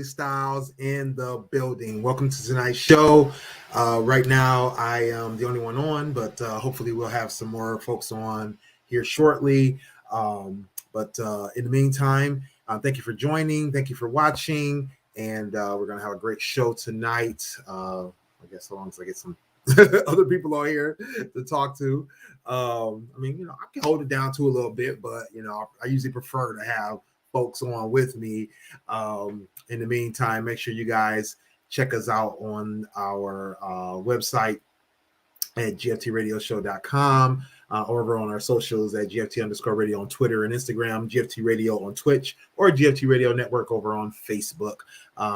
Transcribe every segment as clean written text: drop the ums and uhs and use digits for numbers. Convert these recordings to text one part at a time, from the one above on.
Charlie Styles in the building. Welcome to tonight's show. Right now, I am the only one on, but hopefully, we'll have some more folks on here shortly. But in the meantime, thank you for joining. Thank you for watching. And we're going to have a great show tonight. I guess, so long as I get some other people on here to talk to. I mean, I can hold it down to a little bit, but, I usually prefer to have folks on with me. In the meantime, make sure you guys check us out on our website at gftradioshow.com or over on our socials at GFT_radio on Twitter and Instagram, GFT Radio on Twitch, or GFT Radio Network over on Facebook.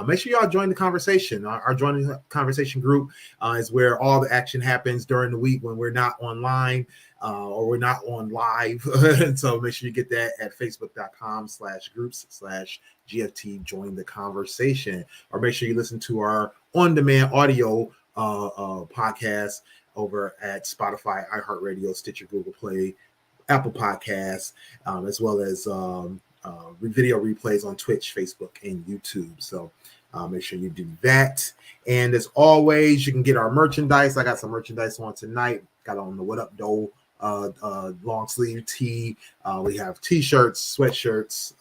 Make sure y'all join the conversation. Our joining conversation group is where all the action happens during the week when we're not online or we're not on live. And so make sure you get that at facebook.com/groups/GFT join the conversation, or make sure you listen to our on-demand audio podcast over at Spotify, iHeartRadio, Stitcher, Google Play, Apple Podcasts, as well as video replays on Twitch, Facebook, and YouTube. So make sure you do that. And as always, you can get our merchandise. I got some merchandise on tonight. Got on the What Up Doe long sleeve tee. We have t-shirts, sweatshirts,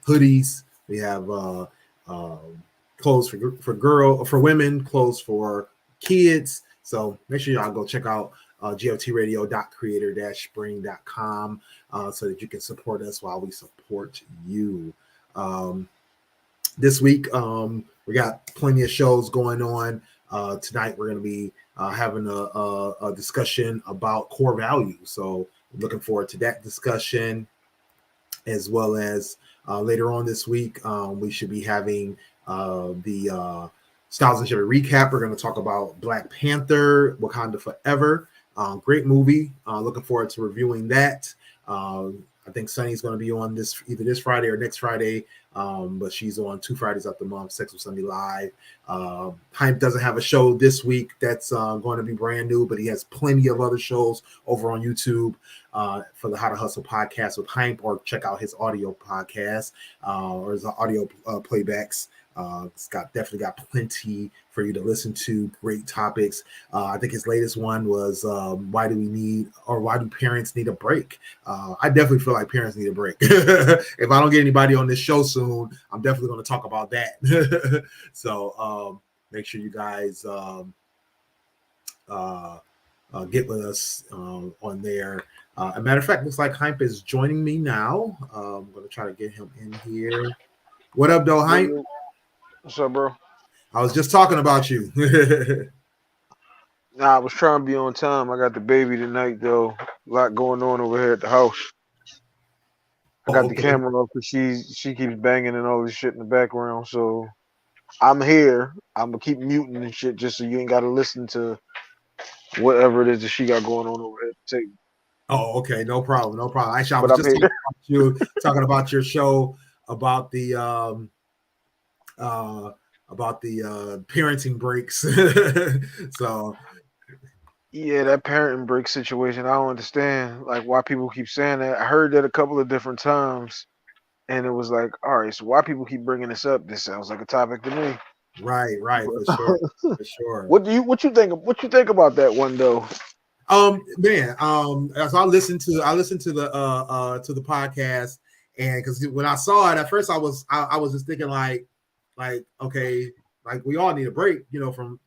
hoodies. We have clothes for women, clothes for kids. So make sure y'all go check out gftradio.creator-spring.com so that you can support us while we support you. This week, we got plenty of shows going on. Tonight, we're going to be having a discussion about core values. So looking forward to that discussion, as well as later on this week, we should be having the Styles and Chevy recap. We're going to talk about Black Panther, Wakanda Forever. Great movie. Looking forward to reviewing that. I think Sunny's going to be on either this Friday or next Friday, but she's on 2 Fridays up the month, Sex with Sunday Live. Hype doesn't have a show this week that's going to be brand new, but he has plenty of other shows over on YouTube for the How to Hustle podcast with Hype, or check out his audio podcast or his audio playbacks. It's definitely got plenty for you to listen to. Great topics. I think his latest one was why do parents need a break? I definitely feel like parents need a break. If I don't get anybody on this show soon, I'm definitely going to talk about that. So make sure you guys get with us on there. As a matter of fact, looks like Hype is joining me now. I'm going to try to get him in here. What up, though, Hype? What's up, bro? I was just talking about you. Nah, I was trying to be on time. I got the baby tonight, though. A lot going on over here at the house. I got the camera off because she keeps banging and all this shit in the background. So I'm here. I'm gonna keep muting and shit just so you ain't gotta listen to whatever it is that she got going on over here at the table. Oh, okay, no problem. Actually, I was just talking about your show about the parenting breaks. So yeah, that parenting break situation, I don't understand like why people keep saying that. I heard that a couple of different times, and it was like, all right, so why people keep bringing this up? This sounds like a topic to me. Right, for sure. What you think about that one though? Man, so I listened to the podcast, and because when I saw it at first, I was just thinking like okay, like we all need a break, from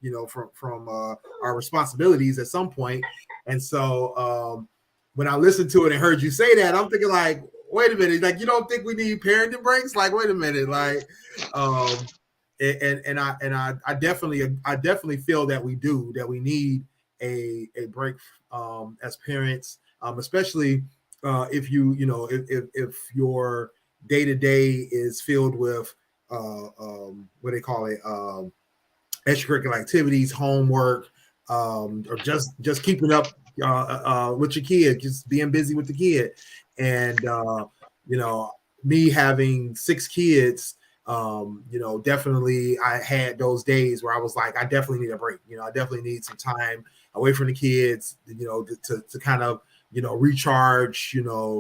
our responsibilities at some point. And so when I listened to it and heard you say that, I'm thinking like, wait a minute, like you don't think we need parenting breaks? Like, wait a minute, like, and I definitely feel that we do, that we need a break as parents, especially if if your day-to-day is filled with what they call it, extracurricular activities, homework, or just keeping up with your kid, just being busy with the kid. And me having 6 kids, definitely I had those days where I was like, I definitely need a break. I definitely need some time away from the kids, to kind of, recharge,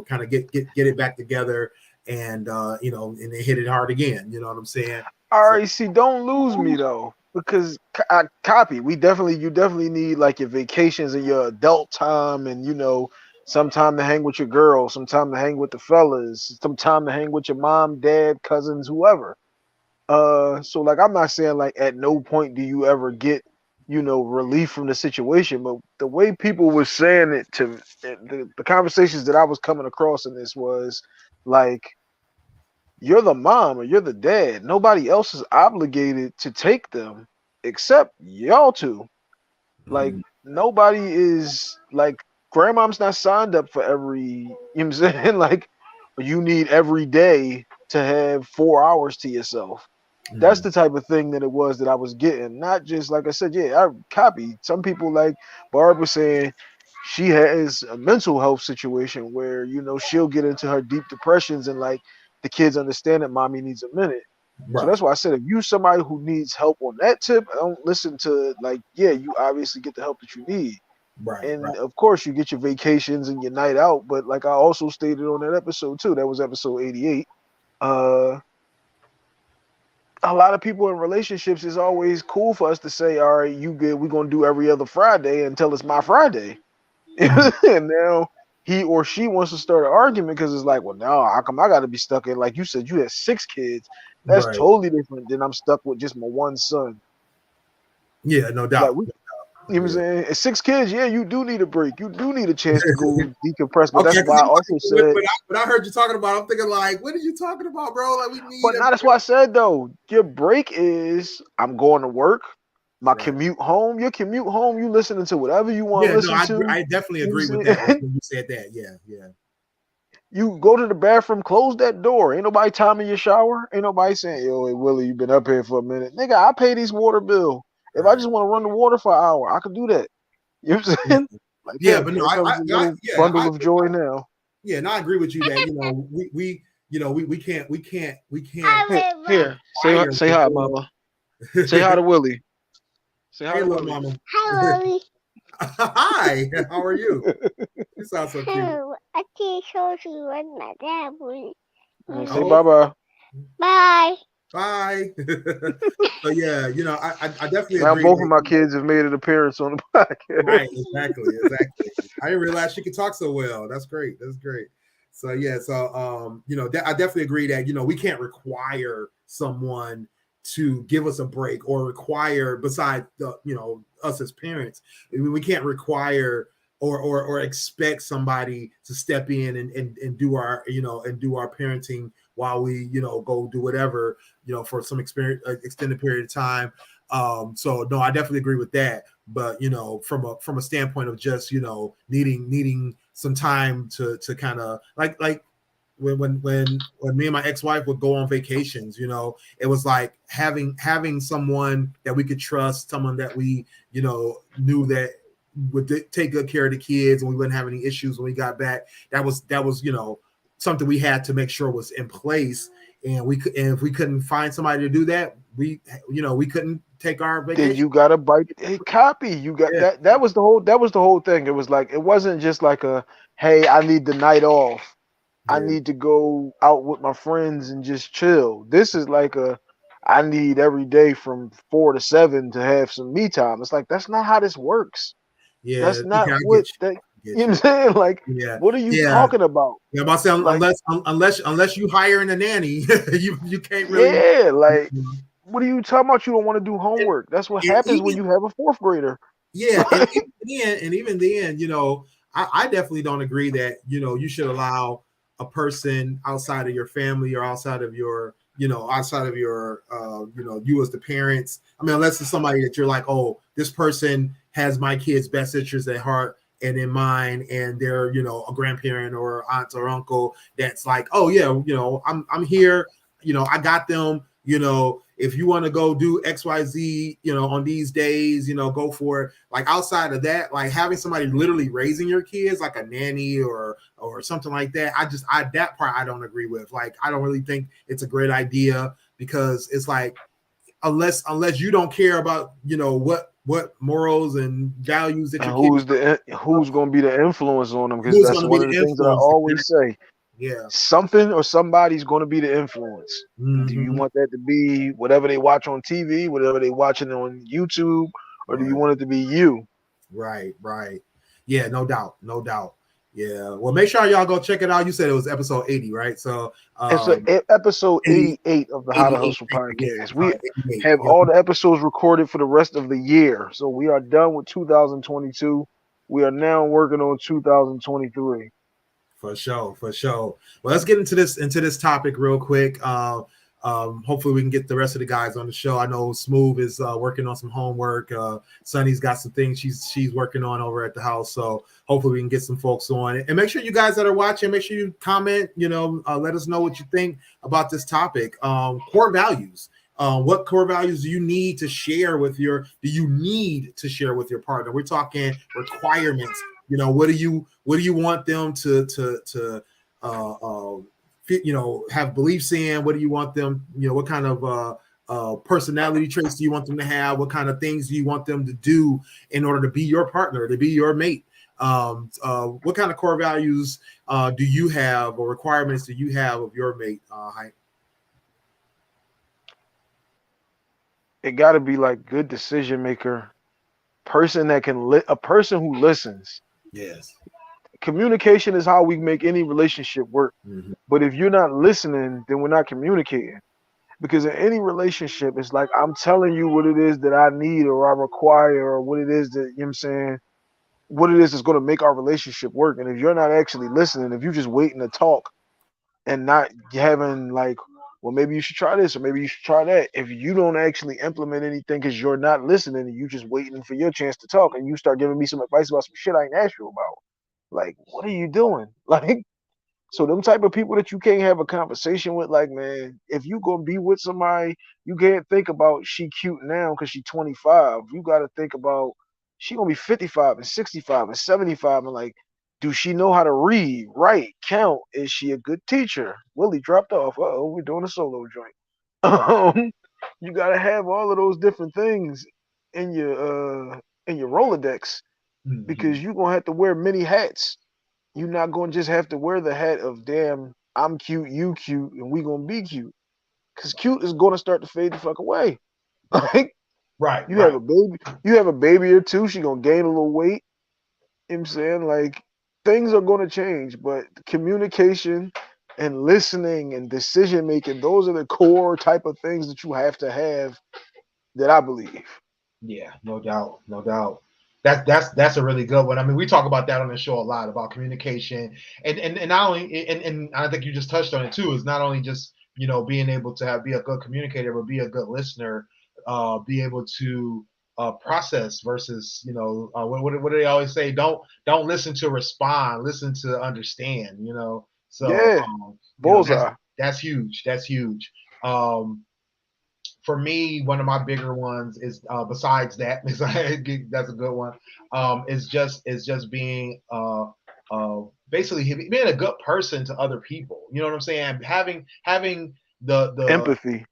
kind of get it back together. and and they hit it hard again. You know what I'm saying? All right, see, don't lose me though, because I copy. You definitely need like your vacations and your adult time, and some time to hang with your girl, some time to hang with the fellas, some time to hang with your mom, dad, cousins, whoever. So like I'm not saying like at no point do you ever get relief from the situation, but the way people were saying it to the conversations that I was coming across in this was like, you're the mom or you're the dad. Nobody else is obligated to take them except y'all two. Like nobody is like grandmom's not signed up for every, you know what I'm saying? Like you need every day to have 4 hours to yourself. That's the type of thing that it was that I was getting. Not just like I said, yeah, I copied. Some people like Barb was saying she has a mental health situation where, she'll get into her deep depressions and like the kids understand that mommy needs a minute. Right. So that's why I said if you somebody who needs help on that tip, don't listen to like, yeah, you obviously get the help that you need. Right. And right. of course you get your vacations and your night out. But like I also stated on that episode too, that was episode 88. A lot of people in relationships, is always cool for us to say, all right, you good, we're gonna do every other Friday until it's my Friday. And now he or she wants to start an argument because it's like, well, now how come I gotta be stuck in, like you said, you had 6 kids. That's Right. totally different than I'm stuck with just my one son. Yeah, no doubt. Like you know what I'm saying? At 6 kids, yeah, you do need a break. You do need a chance to go decompress. But Okay, that's why I also said. But I heard you talking about. I'm thinking like, what are you talking about, bro? Like we need. But now that's why I said though, your break is I'm going to work. My Right. commute home. Your commute home. You listening to whatever you want to listen to. I definitely agree with that when you said that. Yeah. You go to the bathroom, close that door. Ain't nobody timing your shower. Ain't nobody saying, yo, hey, Willie, you been up here for a minute. Nigga, I pay these water bill. If I just want to run the water for an hour, I can do that. You know what I'm saying? Like, yeah, but no, bundle of joy now. Yeah, and I agree with you that we can't Here. Say hi, mama. Say hi to Willie. Say hi to Willie. Mama. Hi, Willie. Hi, how are you? You sound so cute. I can't show you what my dad would. Say bye-bye. Bye. Bye. So yeah, I definitely now agree. Both of my kids have made an appearance on the podcast. Right, exactly. I didn't realize she could talk so well. That's great. So yeah, I definitely agree that we can't require someone to give us a break or require, besides us as parents, we can't require or expect somebody to step in and do our parenting while we go do whatever for some extended period of time. So no, I definitely agree with that. But from a standpoint of just needing some time to kind of like when me and my ex-wife would go on vacations, it was like having someone that we could trust, someone that we knew that would take good care of the kids and we wouldn't have any issues when we got back. That was something we had to make sure was in place. And if we couldn't find somebody to do that, we couldn't take our vacation. Then you gotta bite a copy. You got that was the whole thing. It was like, it wasn't just like a, hey, I need the night off. I need to go out with my friends and just chill. This is like I need every day from 4 to 7 to have some me time. It's like, that's not how this works. Yeah, that's not what that. You know what I'm saying? Like, what are you talking about? Yeah, I'm saying, like, unless you hiring a nanny, you can't really. Yeah, like, what are you talking about? You don't want to do homework. That's what happens when you have a 4th grader. Yeah, and even then, I definitely don't agree that you should allow a person outside of your family or outside of your you as the parents. I mean, unless it's somebody that you're like, oh, this person has my kid's best interests at heart and in mind, and they're a grandparent or aunt or uncle that's like, oh yeah, I'm here, I got them, if you want to go do XYZ, on these days, go for it. Like, outside of that, like having somebody literally raising your kids, like a nanny or something like that, that part I don't agree with. Like, I don't really think it's a great idea, because it's like, unless you don't care about what morals and values that who's going to be the influence on them, because that's one of the things that I always say. Yeah. Something or somebody's going to be the influence. Do you Mhm. want that to be whatever they watch on TV, whatever they watching on YouTube, or do you Right. want it to be you? Right. Right. Yeah. No doubt. No doubt. Yeah. Well, make sure y'all go check it out. You said it was episode 80, right? So It's episode 80, 88 of the How to 88. Hustle Thank you podcast. again. We 88. have Yeah. all the episodes recorded for the rest of the year. So we are done with 2022. We are now working on 2023. For sure, for sure. Well, let's get into this topic real quick. Hopefully, we can get the rest of the guys on the show. I know Smooth is working on some homework. Sunny's got some things she's working on over at the house. So hopefully, we can get some folks on. And make sure you guys that are watching, make sure you comment. Let us know what you think about this topic. Core values. What core values do you need to share with your partner? We're talking requirements. What do you want them to have beliefs in? What do you want them, what kind of personality traits do you want them to have? What kind of things do you want them to do in order to be your partner, to be your mate? What kind of core values do you have, or requirements do you have of your mate? It got to be like good decision maker, person that can a person who listens. Yes. Communication is how we make any relationship work. Mm-hmm. But if you're not listening, then we're not communicating. Because in any relationship, it's like I'm telling you what it is that I need or I require, or what it is that, you know what I'm saying, what it is that's going to make our relationship work. And if you're not actually listening, if you're just waiting to talk and not having like, well, maybe you should try this or maybe you should try that. If you don't actually implement anything because you're not listening and you just waiting for your chance to talk, and you start giving me some advice about some shit I ain't asked you about. Like, what are you doing? Like, so them type of people that you can't have a conversation with, like, man, if you gonna be with somebody, you can't think about she cute now because she 25. You gotta think about she gonna be 55 and 65 and 75, and like, do she know how to read, write, count? Is she a good teacher? Willie dropped off. Uh-oh, we're doing a solo joint. You gotta have all of those different things in your Rolodex, because you're gonna have to wear many hats. You're not gonna just have to wear the hat of damn, I'm cute, you cute, and we gonna be cute. Cause cute is gonna start to fade the fuck away. Like, Right. you have a baby or two, she gonna gain a little weight. You know what I'm saying? Like, things are gonna change, but communication and listening and decision making, those are the core type of things that you have to have, that I believe. Yeah, no doubt, no doubt. That's a really good one. I mean, we talk about that on the show a lot, about communication, and not only, and I think you just touched on it too. Is not only just being able to be a good communicator, but be a good listener, be able to process versus what do they always say? Don't listen to respond, listen to understand. So Yeah, bullseye. that's huge. That's huge. For me, one of my bigger ones is besides that, that's a good one. Is just being basically being a good person to other people. You know what I'm saying? Having the empathy.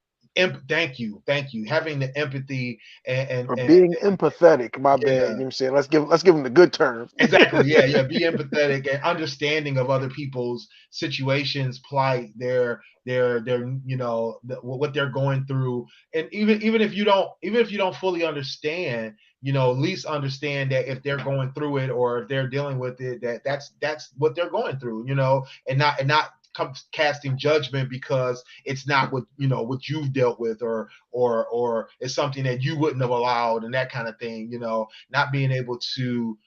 Thank you. Having the empathy and being empathetic. My bad. Yeah. You know what I'm saying? Let's give them the good term. Exactly. Yeah. Be empathetic and understanding of other people's situations, plight, their what they're going through, and even if you don't fully understand, at least understand that if they're going through it or if they're dealing with it, that's what they're going through, and not casting judgment because it's not what you've dealt with, or it's something that you wouldn't have allowed, and that kind of thing. Not being able to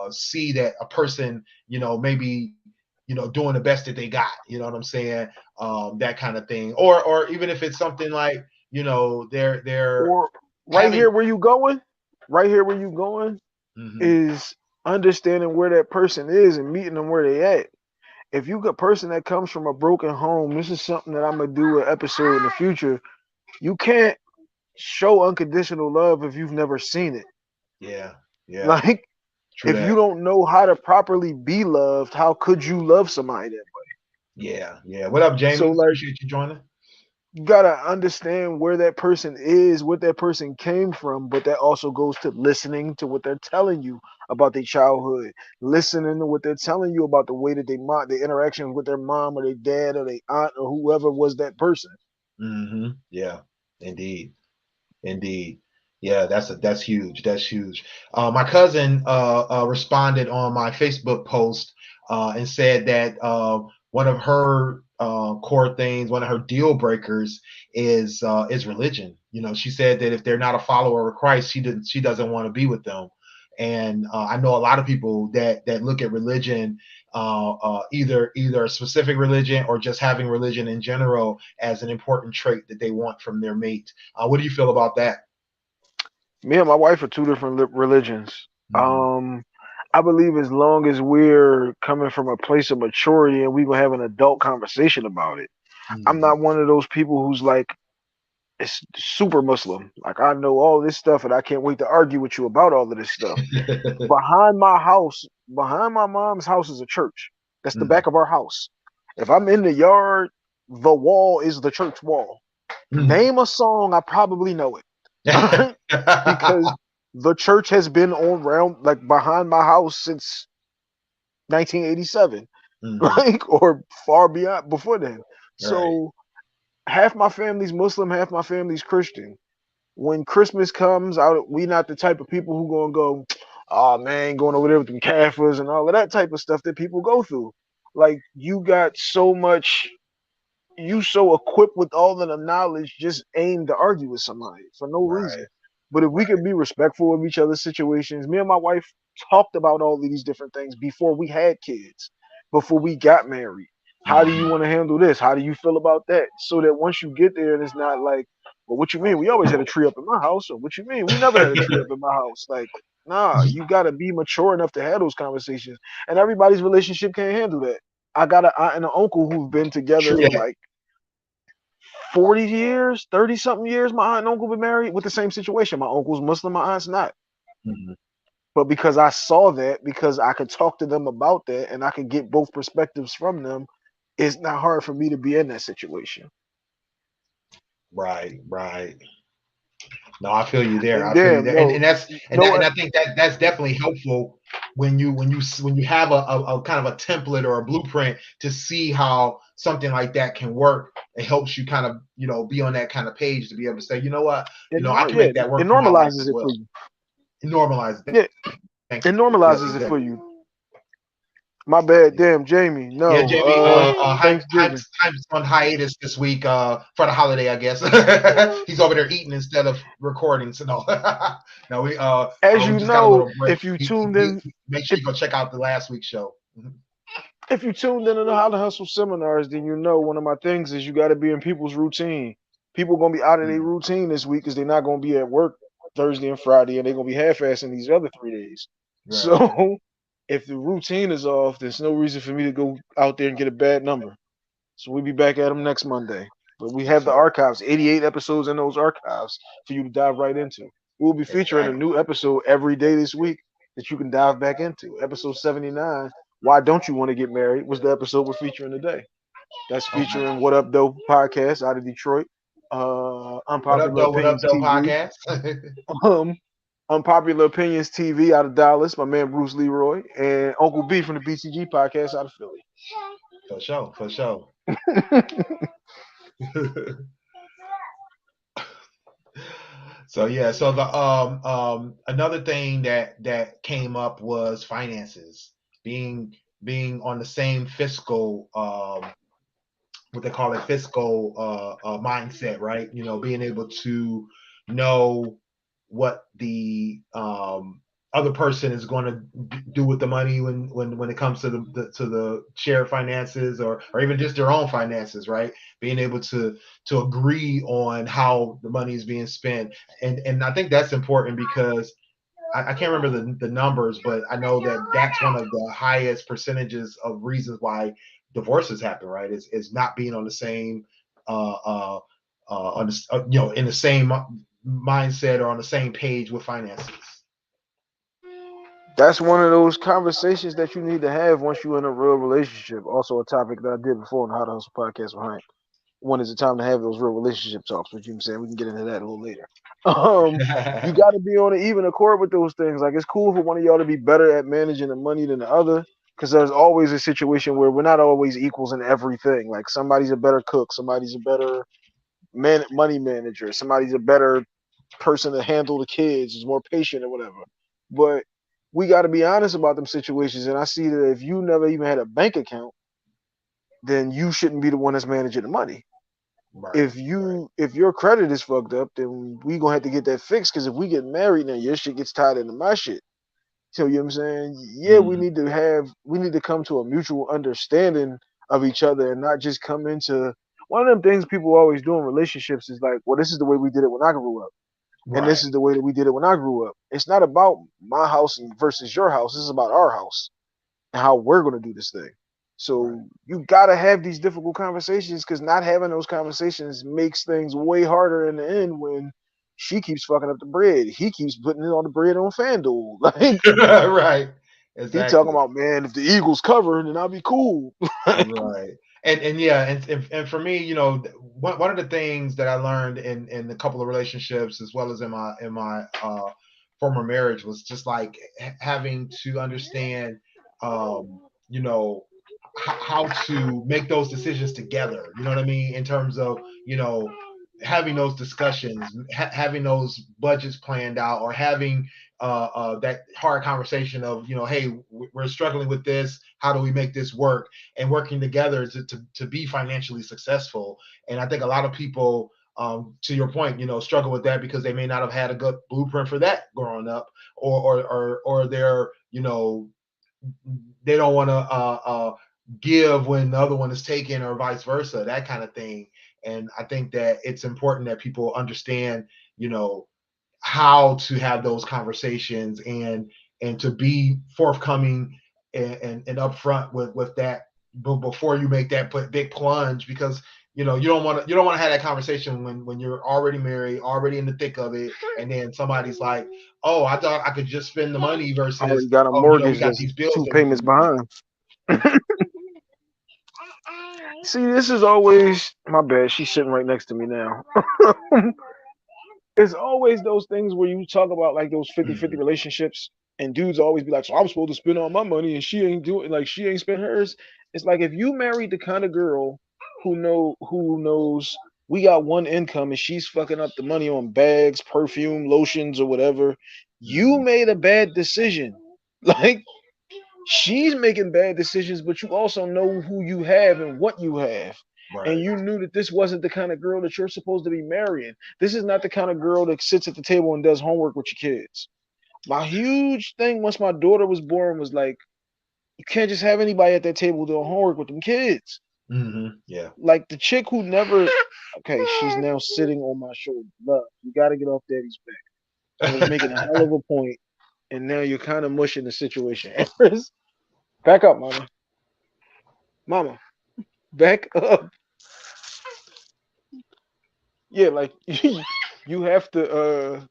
see that a person maybe doing the best that they got, you know what I'm saying, that kind of thing, or even if it's something like they're or right here where you going mm-hmm. is understanding where that person is and meeting them where they at. If you got a person that comes from a broken home, this is something that I'm gonna do an episode in the future. You can't show unconditional love if you've never seen it. Yeah. Like, if you don't know how to properly be loved, how could you love somebody that way? Yeah. What up, Jamie? So, like, appreciate you joining. gotta understand where that person is, what that person came from, but that also goes to listening to what they're telling you about their childhood, listening to what they're telling you about the way that their interactions with their mom or their dad or their aunt or whoever was that person. Yeah, indeed. Indeed. Yeah, that's huge. That's huge. My cousin responded on my Facebook post and said that one of her core things, one of her deal breakers is religion. You know, she said that if they're not a follower of Christ, she doesn't want to be with them. And I know a lot of people that look at religion, either a specific religion or just having religion in general as an important trait that they want from their mate. What do you feel about that? Me and my wife are two different religions. Mhm. I believe as long as we're coming from a place of maturity and we gonna have an adult conversation about it. I'm Mhm. not one of those people who's like it's super Muslim. Like I know all this stuff and I can't wait to argue with you about all of this stuff. Behind my house, behind my mom's house is a church. That's the Mhm. back of our house. If I'm in the yard, the wall is the church wall. Mhm. Name a song, I probably know it. Because the church has been on around like behind my house since 1987, Mhm. like or far beyond before then. Right. So half my family's Muslim, half my family's Christian. When Christmas comes out, we not the type of people who gonna go, oh man, going over there with them Kafirs and all of that type of stuff that people go through. Like you got so much, you so equipped with all of the knowledge, just aim to argue with somebody for no Right. reason. But if we Right. could be respectful of each other's situations, me and my wife talked about all of these different things before we had kids, before we got married. How do you Mhm. want to handle this? How do you feel about that? So that once you get there, and it's not like, well, what you mean? We always had a tree up in my house, or what you mean? We never had a tree up in my house. Like, nah, you gotta be mature enough to have those conversations. And everybody's relationship can't handle that. I got an aunt and an uncle who've been together True for that. like 40 years, 30 something years. My aunt and uncle been married with the same situation. My uncle's Muslim, my aunt's not. Mhm. But because I saw that, because I could talk to them about that and I could get both perspectives from them, it's not hard for me to be in that situation. Right. Right. No, I feel you there. And I feel you damn, there, yo, you know and what? I think that's definitely helpful when you have a kind of a template or a blueprint to see how something like that can work. It helps you kind of be on that kind of page to be able to say, you know what, I can Yeah, make that it work for my life normalizes as it for well. you. Normalize it. Yeah, Thank it you. Yep, normalizes it for exactly. you. My bad, Yeah. damn, Jamie. Yeah, No, Jamie. Thanksgiving. Hype's on hiatus this week for the holiday, I guess. He's over there eating instead of recording. So no, no, As we you just got a know, little break. if you tuned in, Make sure if you go check out the last week's show. Mhm. if you tuned in to the How to Hustle seminars, then you know one of my things is you got to be in people's routine. People gonna be out of their Mm, routine this week because they're not gonna be at work Thursday and Friday, and they're gonna be half-assing these other 3 days. right. So if the routine is off, there's no reason for me to go out there and get a bad number. So we'll be back at them next Monday. But we Yes, have the sir. archives, 88 episodes in those archives for you to dive right into. We'll be featuring a Exactly. new episode every day this week that you can dive back into. Episode 79, Why Don't You Want to Get Married, was the episode we're featuring today. That's Okay. featuring What Up Dope podcast out of Detroit, What up, Unpopular though? What up, Opinions though? TV, Podcast. um, Unpopular Opinions TV out of Dallas, my man Bruce Leroy, and Uncle B from the BCG podcast out of Philly. For sure. For sure. So yeah, so the another thing that came up was finances being on the same fiscal what they call it fiscal mindset, right? Being able to know what the other person is going to do with the money when it comes to the share finances or even just their own finances, right? Being able to agree on how the money is being spent, and I think that's important because I can't remember the numbers, but I know that that's one of the highest percentages of reasons why divorces happen, right? Is not being on the same, on the, in the same mindset or on the same page with finances. That's one of those conversations that you need to have once you're in a real relationship. Also, a topic that I did before on How to Hustle podcast with Hank. when is the time to have those real relationship talks. What you're saying, we can get into that a little later. You got to be on an even accord with those things. Like, it's cool for one of y'all to be better at managing the money than the other, because there's always a situation where we're not always equals in everything. Like, somebody's a better cook, somebody's a better money manager, somebody's a better person to handle the kids, is more patient or whatever. But we got to be honest about them situations. And I see that if you never even had a bank account, then you shouldn't be the one that's managing the money. Right. If your credit is fucked up, then we gonna have to get that fixed. Because if we get married, then your shit gets tied into my shit. So you know what I'm saying? Yeah, we need to come to a mutual understanding of each other and not just come into one of them things people always do in relationships is like, well, this is the way we did it when I grew up. And this is the way that we did it when I grew up. It's not about my house versus your house. This is about our house and how we're going to do this thing. So you got to have these difficult conversations, because not having those conversations makes things way harder in the end when she keeps fucking up the bread. He keeps putting it on the bread on FanDuel. Like, Right. he talking about, man, if the Eagles cover, then I'll be cool. Right. And yeah, and for me, you know, one of the things that I learned in a couple of relationships, as well as in my former marriage, was just like having to understand, you know, how to make those decisions together. You know what I mean? In terms of, you know, having those discussions, having those budgets planned out, or having that hard conversation of, you know, hey, we're struggling with this. How do we make this work? And working together to be financially successful. And I think a lot of people, to your point, you know, struggle with that because they may not have had a good blueprint for that growing up, or they're, you know, they don't want to give when the other one is taken, or vice versa, that kind of thing. And I think that it's important that people understand, you know, how to have those conversations, and to be forthcoming and upfront with that before you make that big plunge, because you know you don't want to have that conversation when you're already married, already in the thick of it, and then somebody's like, oh, I thought I could just spend the money, I already versus, got a oh, you know, we mortgage got that's these bills 2 that we payments need to pay. behind. See, this is always my bad. She's sitting right next to me now. It's always those things where you talk about like those 50-50 relationships, and dudes always be like, so I'm supposed to spend all my money and she ain't doing, like, she ain't spend hers. It's like, if you married the kind of girl who knows we got one income and she's fucking up the money on bags, perfume, lotions, or whatever, you made a bad decision. Like, she's making bad decisions, but you also know who you have and what you have. And you knew that this wasn't the kind of girl that you're supposed to be marrying. This is not the kind of girl that sits at the table and does homework with your kids. My huge thing once my daughter was born was like, you can't just have anybody at that table doing homework with them kids. Yeah. Like the chick who never, okay, she's now sitting on my shoulder. Love, you got to get off daddy's back. I was making a hell of a point, and now you're kind of mushing the situation. Back up, mama. Mama, back up. Yeah, like you have to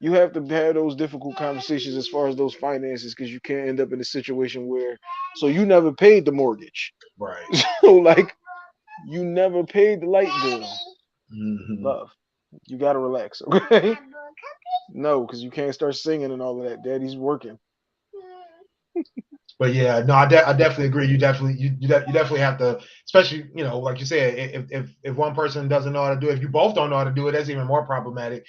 have those difficult conversations as far as those finances, because you can't end up in a situation where, so you never paid the mortgage. Right. So like, you never paid the light bill. Love, you gotta relax, okay? No, because you can't start singing and all of that. Daddy's working. But yeah, no, I definitely agree. You definitely have to, especially, you know, like you said, if one person doesn't know how to do it, if you both don't know how to do it, that's even more problematic.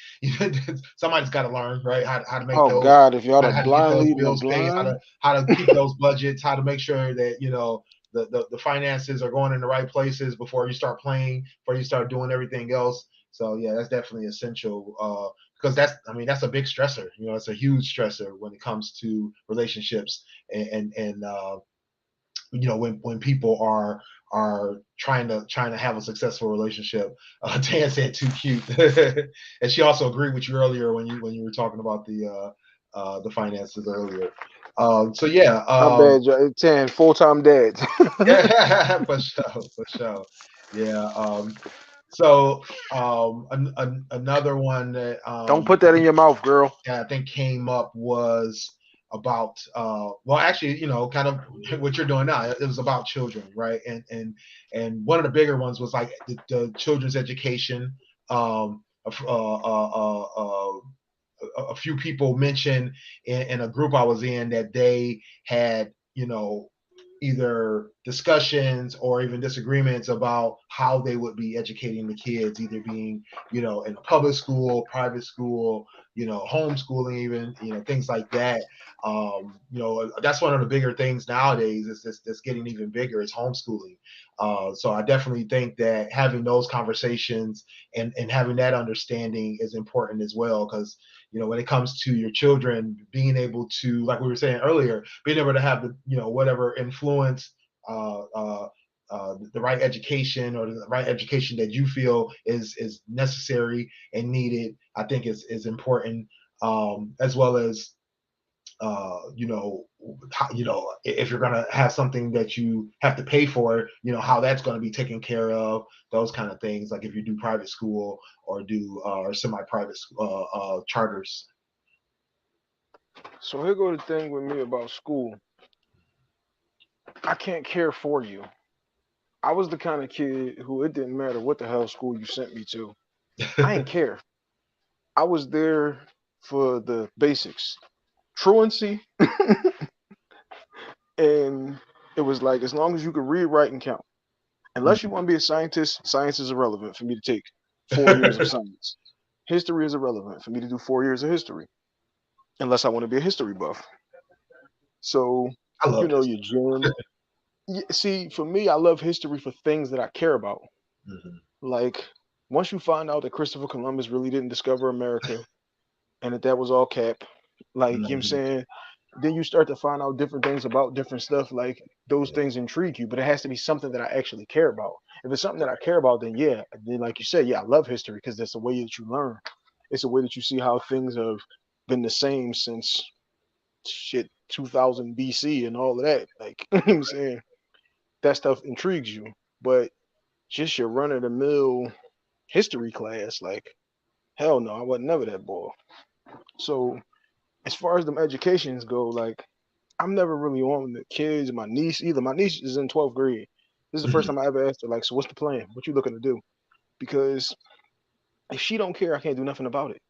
Somebody's got to learn, right? How to make Oh those, God, if y'all how are to get blind those leading the bills paid, blind, how to keep those budgets, how to make sure that, you know, the finances are going in the right places before you start playing, before you start doing everything else. So yeah, that's definitely essential. Because that's a big stressor. You know, it's a huge stressor when it comes to relationships, and you know, when people are trying to have a successful relationship. Tan said too cute, and she also agreed with you earlier when you were talking about the finances earlier. So yeah, my bad, y'all. 10 full-time dads. yeah, for sure. Yeah. So another one that Don't put that in your mouth, girl. I think came up was about well, actually, kind of what you're doing now. It was about children, right? And one of the bigger ones was like the children's education. A few people mentioned in a group I was in that they had, either discussions or even disagreements about how they would be educating the kids, either being, in a public school, private school, homeschooling, even, things like that. That's one of the bigger things nowadays is that's getting even bigger is homeschooling. So I definitely think that having those conversations and having that understanding is important as well, because when it comes to your children, being able to, like we were saying earlier, being able to have the, whatever influence, the right education or the right education that you feel is necessary and needed, I think is important, as well as, if you're going to have something that you have to pay for, how that's going to be taken care of, those kind of things, like if you do private school or do or semi-private charters. So here go the thing with me about school. I can't care for you. I was the kind of kid who it didn't matter what the hell school you sent me to. I didn't care. I was there for the basics. Truancy. And it was like, as long as you could read, write, and count. Unless you want to be a scientist, science is irrelevant for me to take 4 years of science. History is irrelevant for me to do 4 years of history. Unless I want to be a history buff. So, I love your gym. See, for me, I love history for things that I care about. Mm-hmm. Like, once you find out that Christopher Columbus really didn't discover America and that was all cap, like, you know what I'm saying? Then you start to find out different things about different stuff. Like, those things intrigue you, but it has to be something that I actually care about. If it's something that I care about, then like you said, I love history because that's the way that you learn. It's a way that you see how things have been the same since 2000 BC and all of that. Like, you know what I'm saying? That stuff intrigues you, but just your run-of-the-mill history class, like, hell no, I wasn't never that boy. So as far as them educations go, like, I'm never really on the kids. My niece either. My niece is in 12th grade. This is the first time I ever asked her, like, so what's the plan? What you looking to do? Because if she don't care, I can't do nothing about it.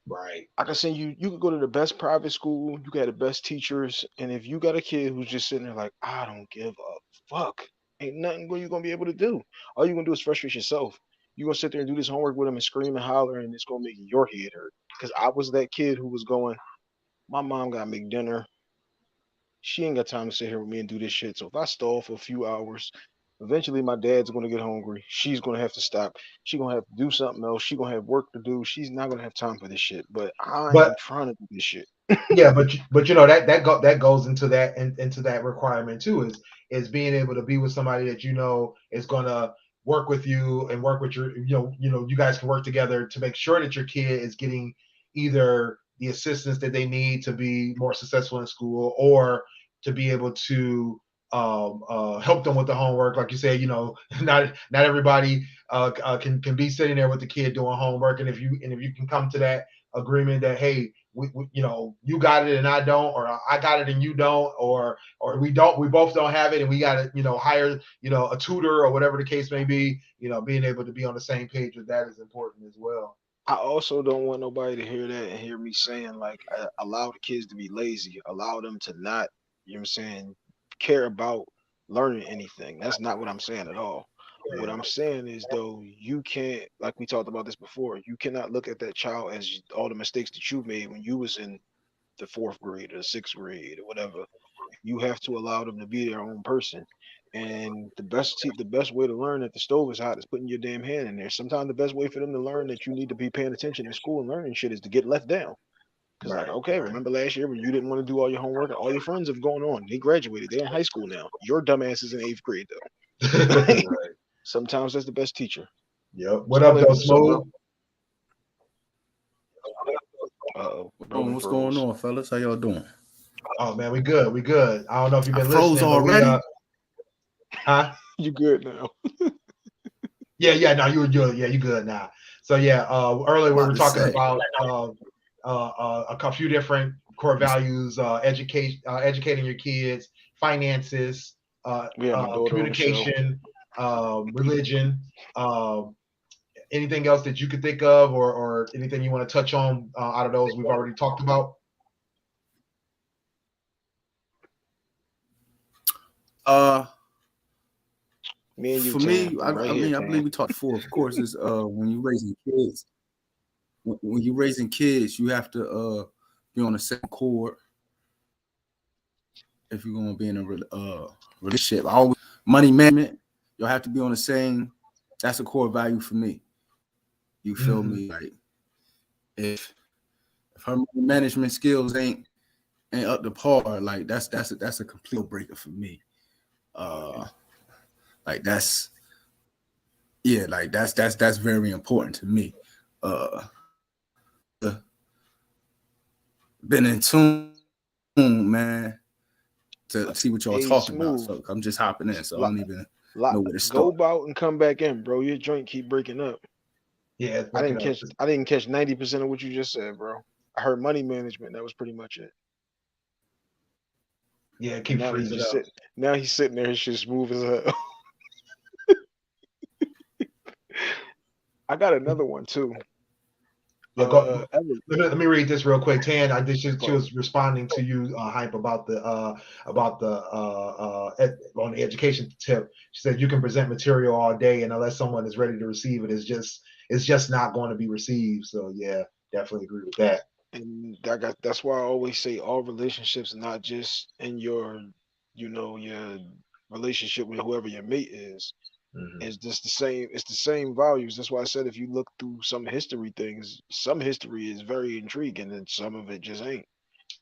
Right. I can send you. You could go to the best private school. You got the best teachers, and if you got a kid who's just sitting there like, I don't give a fuck, ain't nothing you're gonna be able to do. All you're gonna do is frustrate yourself. You're gonna sit there and do this homework with them and scream and holler, and it's gonna make your head hurt. Because I was that kid who was going, my mom gotta make dinner. She ain't got time to sit here with me and do this shit. So if I stall for a few hours, eventually my dad's gonna get hungry. She's gonna have to stop. She's gonna have to do something else. She's gonna have work to do. She's not gonna have time for this shit. But I am trying to do this shit. Yeah, but that goes into that requirement too, is being able to be with somebody that is gonna work with you and work with your you guys can work together to make sure that your kid is getting either the assistance that they need to be more successful in school or to be able to help them with the homework. Like you say, not everybody can be sitting there with the kid doing homework, and if you can come to that agreement that, hey, we you got it and I don't, or I got it and you don't, or we both don't have it and we got to hire a tutor or whatever the case may be. Being able to be on the same page with that is important as well. I also don't want nobody to hear that and hear me saying, like, allow the kids to be lazy, allow them to not, you know what I'm saying, care about learning anything. That's not what I'm saying at all. What I'm saying is, though, you can't, like we talked about this before, you cannot look at that child as all the mistakes that you made when you was in the 4th grade or the 6th grade or whatever. You have to allow them to be their own person. And the best way to learn that the stove is hot is putting your damn hand in there. Sometimes the best way for them to learn that you need to be paying attention in school and learning shit is to get left down. Because, like, okay, remember last year when you didn't want to do all your homework and all your friends have gone on? They graduated. They're in high school now. Your dumbass is in 8th grade, though. Right? Sometimes that's the best teacher. Yep. What up, though, Smooth? What's going on, fellas? How y'all doing? Oh, man, we good. I don't know if you've been froze listening. already? Huh? You good now? Yeah. No, you good now. So yeah, earlier we were talking about a few different core values, educating your kids, finances, communication, religion. Anything else that you could think of, or anything you want to touch on out of those we've already talked about? For me, I believe we talked before. Of course, is when you're raising kids. When you're raising kids, you have to be on the same chord. If you're gonna be in a relationship, money management, you'll have to be on the same. That's a core value for me. You feel me? Like if her money management skills ain't up to par, like that's a complete breaker for me. Like that's very important to me. Been in tune, man, to see what y'all talking about. So I'm just hopping in, so I don't even know where to start. Go out and come back in, bro. Your joint keep breaking up. Yeah, I didn't catch 90% of what you just said, bro. I heard money management. That was pretty much it. Yeah, keep freezing up. Now he's sitting there. His shit smooth as hell. I got another one too. Yeah, let me read this real quick. Tan, she was responding to you, Hype, about the on the education tip. She said you can present material all day, and unless someone is ready to receive it, it's just not going to be received. So yeah, definitely agree with that. And that's why I always say all relationships, not just in your relationship with whoever your mate is. It's just the same. It's the same values. That's why I said if you look through some history things, some history is very intriguing, and some of it just ain't.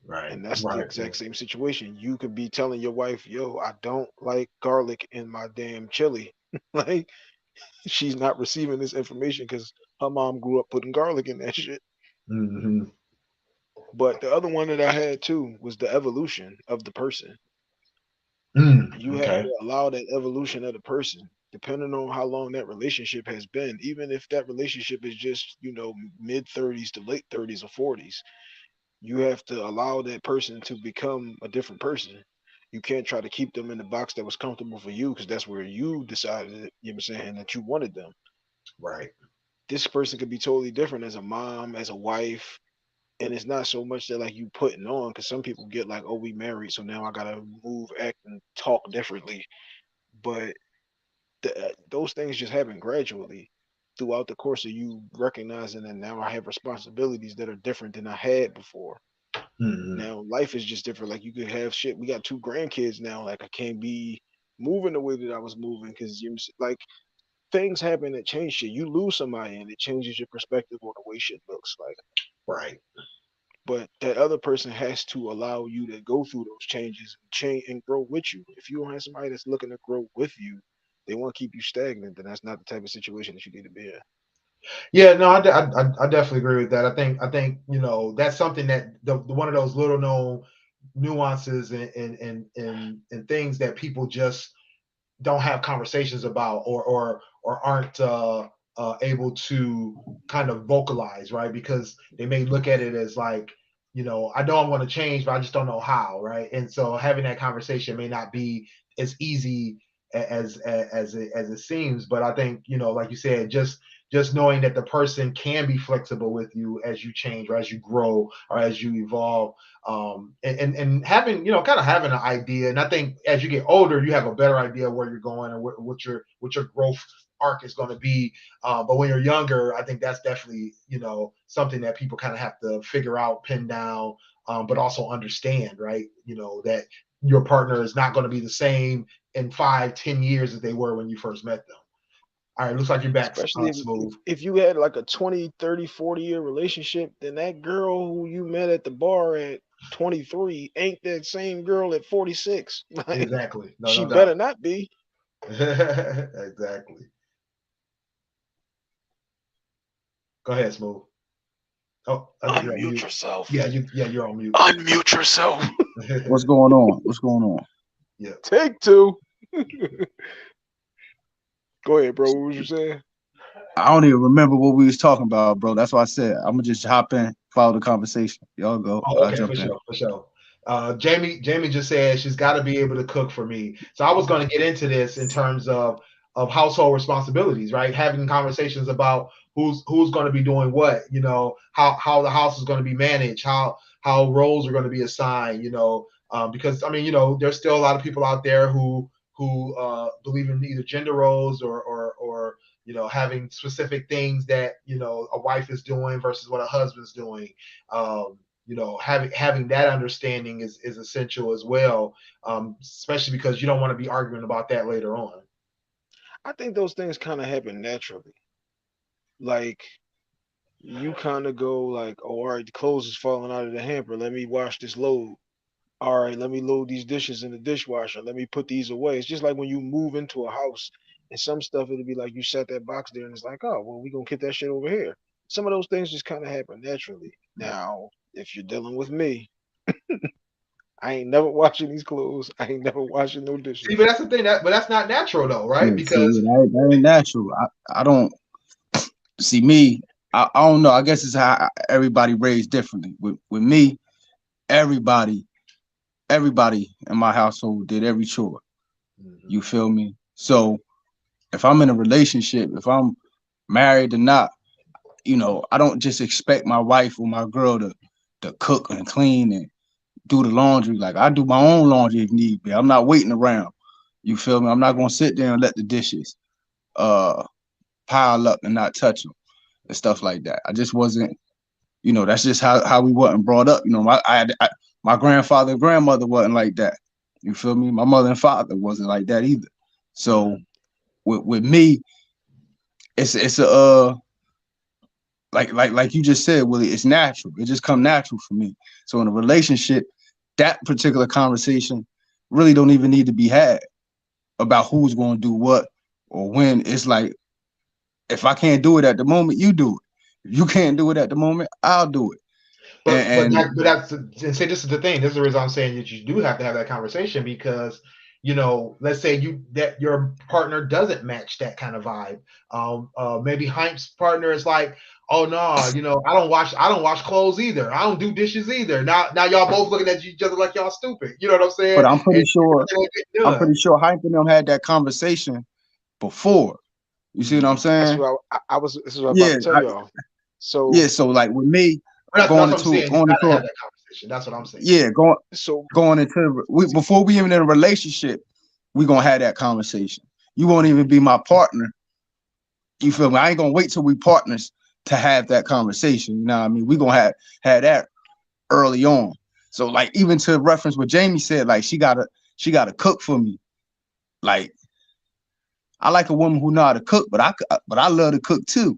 Right. And that's the exact same situation. You could be telling your wife, "Yo, I don't like garlic in my damn chili." Like she's not receiving this information because her mom grew up putting garlic in that shit. But the other one that I had too was the evolution of the person. You have to allow that evolution of the person, depending on how long that relationship has been. Even if that relationship is just, mid-30s to late 30s or 40s, you have to allow that person to become a different person. You can't try to keep them in the box that was comfortable for you because that's where you decided, that you wanted them. Right. This person could be totally different as a mom, as a wife. And it's not so much that like you putting on, because some people get like, oh, we married, so now I gotta move, act, and talk differently. But those things just happen gradually throughout the course of you recognizing that now I have responsibilities that are different than I had before. Now life is just different. Like you could have shit. We got 2 grandkids now. Like I can't be moving the way that I was moving because like things happen that change shit. You lose somebody and it changes your perspective on the way shit looks like. Right. But that other person has to allow you to go through those changes and change and grow with you. If you don't have somebody that's looking to grow with you, they want to keep you stagnant, then that's not the type of situation that you need to be in. Yeah, no, I definitely agree with that. I think that's something that the one of those little known nuances and things that people just don't have conversations about or aren't able to kind of vocalize, right? Because they may look at it as like, I know I'm going to change, but I just don't know how, right? And so having that conversation may not be as easy as it seems. But I think, like you said, just knowing that the person can be flexible with you as you change or as you grow or as you evolve, and having, kind of having an idea. And I think as you get older, you have a better idea where you're going and what your growth arc is going to be. But when you're younger, I think that's definitely, something that people kind of have to figure out, pin down, but also understand, right? That your partner is not going to be the same in 5-10 years as they were when you first met them. All right, looks like you're back. Especially if you had like a 20, 30, 40-year relationship, then that girl who you met at the bar at 23 ain't that same girl at 46. Like, exactly. She better not be. Exactly. Go ahead, Smooth. Oh, unmute yourself. Yeah, you're on mute. Unmute yourself. What's going on? Yeah. Take 2. Go ahead, bro. What was you saying? I don't even remember what we was talking about, bro. That's why I said I'm gonna just hop in follow the conversation. Y'all go. Oh, I'll okay, jump for in. sure, for sure. Jamie just said she's got to be able to cook for me. So I was going to get into this in terms of household responsibilities, right? Having conversations about who's going to be doing what, how the house is going to be managed, how roles are going to be assigned, because I mean, there's still a lot of people out there who believe in either gender roles or having specific things that a wife is doing versus what a husband's doing. Having that understanding is essential as well, especially because you don't want to be arguing about that later on. I think those things kind of happen naturally. Like you kind of go like, oh, all right, the clothes is falling out of the hamper. Let me wash this load. All right, let me load these dishes in the dishwasher. Let me put these away. It's just like when you move into a house and some stuff, it'll be like you set that box there and it's like, oh, well, we going to get that shit over here. Some of those things just kind of happen naturally. Now, if you're dealing with me, I ain't never washing these clothes. I ain't never washing no dishes. See, but that's the thing. But that's not natural though, right? Yeah, Because see, that ain't natural. I don't see me. I don't know. I guess it's how everybody raised differently. With me, everybody in my household did every chore. You feel me? So if I'm in a relationship, if I'm married or not, I don't just expect my wife or my girl to cook and clean and do the laundry. Like I do my own laundry if need be. I'm not waiting around. You feel me? I'm not gonna sit there and let the dishes pile up and not touch them and stuff like that. I just wasn't, that's just how we wasn't brought up. My grandfather and grandmother wasn't like that. You feel me? My mother and father wasn't like that either. So with me, it's a like you just said, Willie, it's natural. It just come natural for me. So in a relationship, that particular conversation really don't even need to be had about who's going to do what or when. It's like, if I can't do it at the moment, you do it. If you can't do it at the moment, I'll do it. But this is the thing. This is the reason I'm saying that you do have to have that conversation because, let's say that your partner doesn't match that kind of vibe. Maybe Hype's partner is like, oh no, I don't wash clothes either. I don't do dishes either. Now y'all both looking at each other like y'all stupid. You know what I'm saying? But I'm pretty sure Hype and them had that conversation before. You see what I'm saying? This is what I was about to tell y'all. So like with me, going into that conversation. That's what I'm saying. Yeah, going into before we even in a relationship, we gonna have that conversation. You won't even be my partner. You feel me? I ain't gonna wait till we partners to have that conversation. You know what I mean? We gonna have that early on. So like even to reference what Jamie said, like she gotta cook for me. Like I like a woman who know how to cook, but I love to cook too.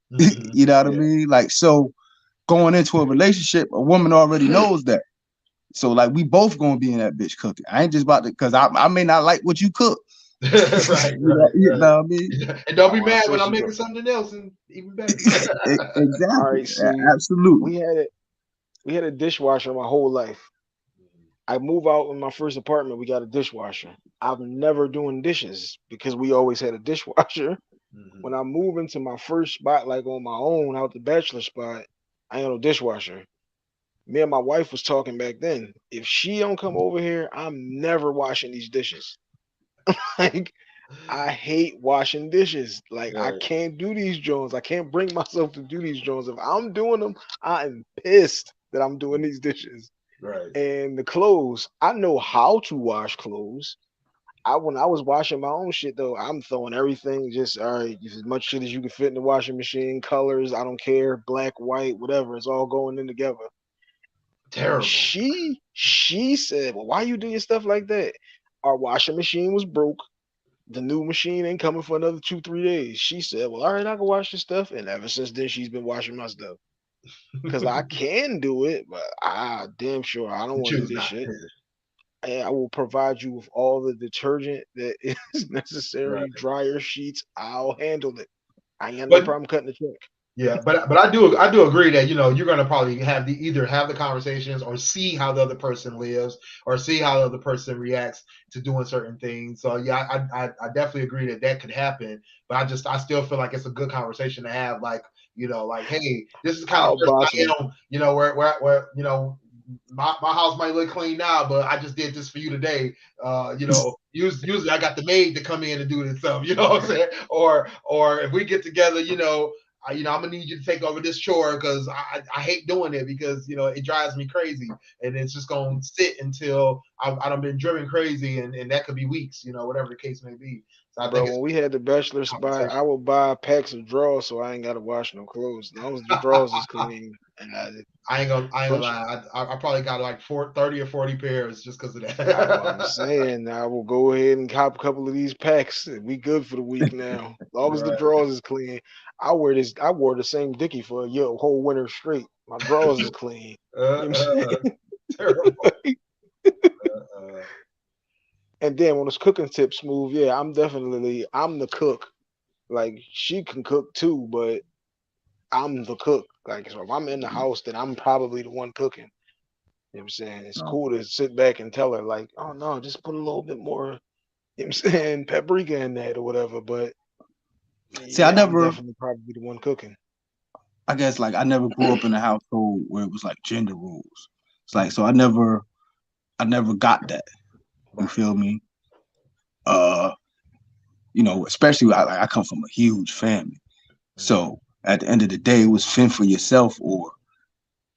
You know what I mean? Like so. Going into a relationship, a woman already knows that. So like we both gonna be in that bitch cooking. I ain't just about to because I may not like what you cook. right. You know what I mean? And don't be mad when I'm making something else and even better. Exactly. All right, see, absolutely. We had a dishwasher my whole life. I move out in my first apartment, we got a dishwasher. I'm never doing dishes because we always had a dishwasher. When I move into my first spot, like on my own, out the bachelor spot, I ain't no dishwasher. Me and my wife was talking back then. If she don't come over here, I'm never washing these dishes. Like, I hate washing dishes. Like, right. I can't do these Jones. I can't bring myself to do these Jones. If I'm doing them, I am pissed that I'm doing these dishes. Right. And the clothes, I know how to wash clothes. When I was washing my own shit though, I'm throwing everything just all right, as much shit as you can fit in the washing machine, colors, I don't care, black, white, whatever, it's all going in together. Terrible. She said, well, why you do your stuff like that? Our washing machine was broke. The new machine ain't coming for another 2-3 days. She said, well, all right, I can wash this stuff. And ever since then, she's been washing my stuff. Because I can do it, but damn sure I don't want to do this shit. And I will provide you with all the detergent that is necessary, right. Dryer sheets. I'll handle it. I ain't got no problem cutting the check. Yeah, but I do agree that you're gonna probably either have the conversations or see how the other person lives or see how the other person reacts to doing certain things. So yeah, I definitely agree that could happen. But I still feel like it's a good conversation to have. Like Like, hey, this is the kind How of person about I am. Where my house might look clean now, but I just did this for you today. Usually I got the maid to come in and do this stuff. You know what I'm saying? Or if we get together, I'm gonna need you to take over this chore because I hate doing it because it drives me crazy, and it's just gonna sit until I've been driven crazy, and that could be weeks, whatever the case may be. So I Bro, think when we had the bachelor spot, I would buy packs of drawers so I ain't gotta wash no clothes. As long as the drawers is clean. And I ain't gonna lie. I probably got like 30 or 40 pairs just because of that. I'm saying I will go ahead and cop a couple of these packs. We good for the week now. As long as the Right. drawers is clean. I wore the same dickie for a whole winter straight. My drawers is clean. You know what I'm saying? Terrible. And then when it's cooking tip smooth, yeah, I'm the cook. Like she can cook too, but I'm the cook. Like so if I'm in the house, then I'm probably the one cooking. You know what I'm saying? It's cool to sit back and tell her, like, oh no, just put a little bit more, you know what I'm saying, paprika in that or whatever. But See, I'm definitely probably the one cooking. I guess like I never grew up in a household where it was like gender rules. It's like so I never got that. You feel me? Especially I come from a huge family. So at the end of the day, it was fend for yourself or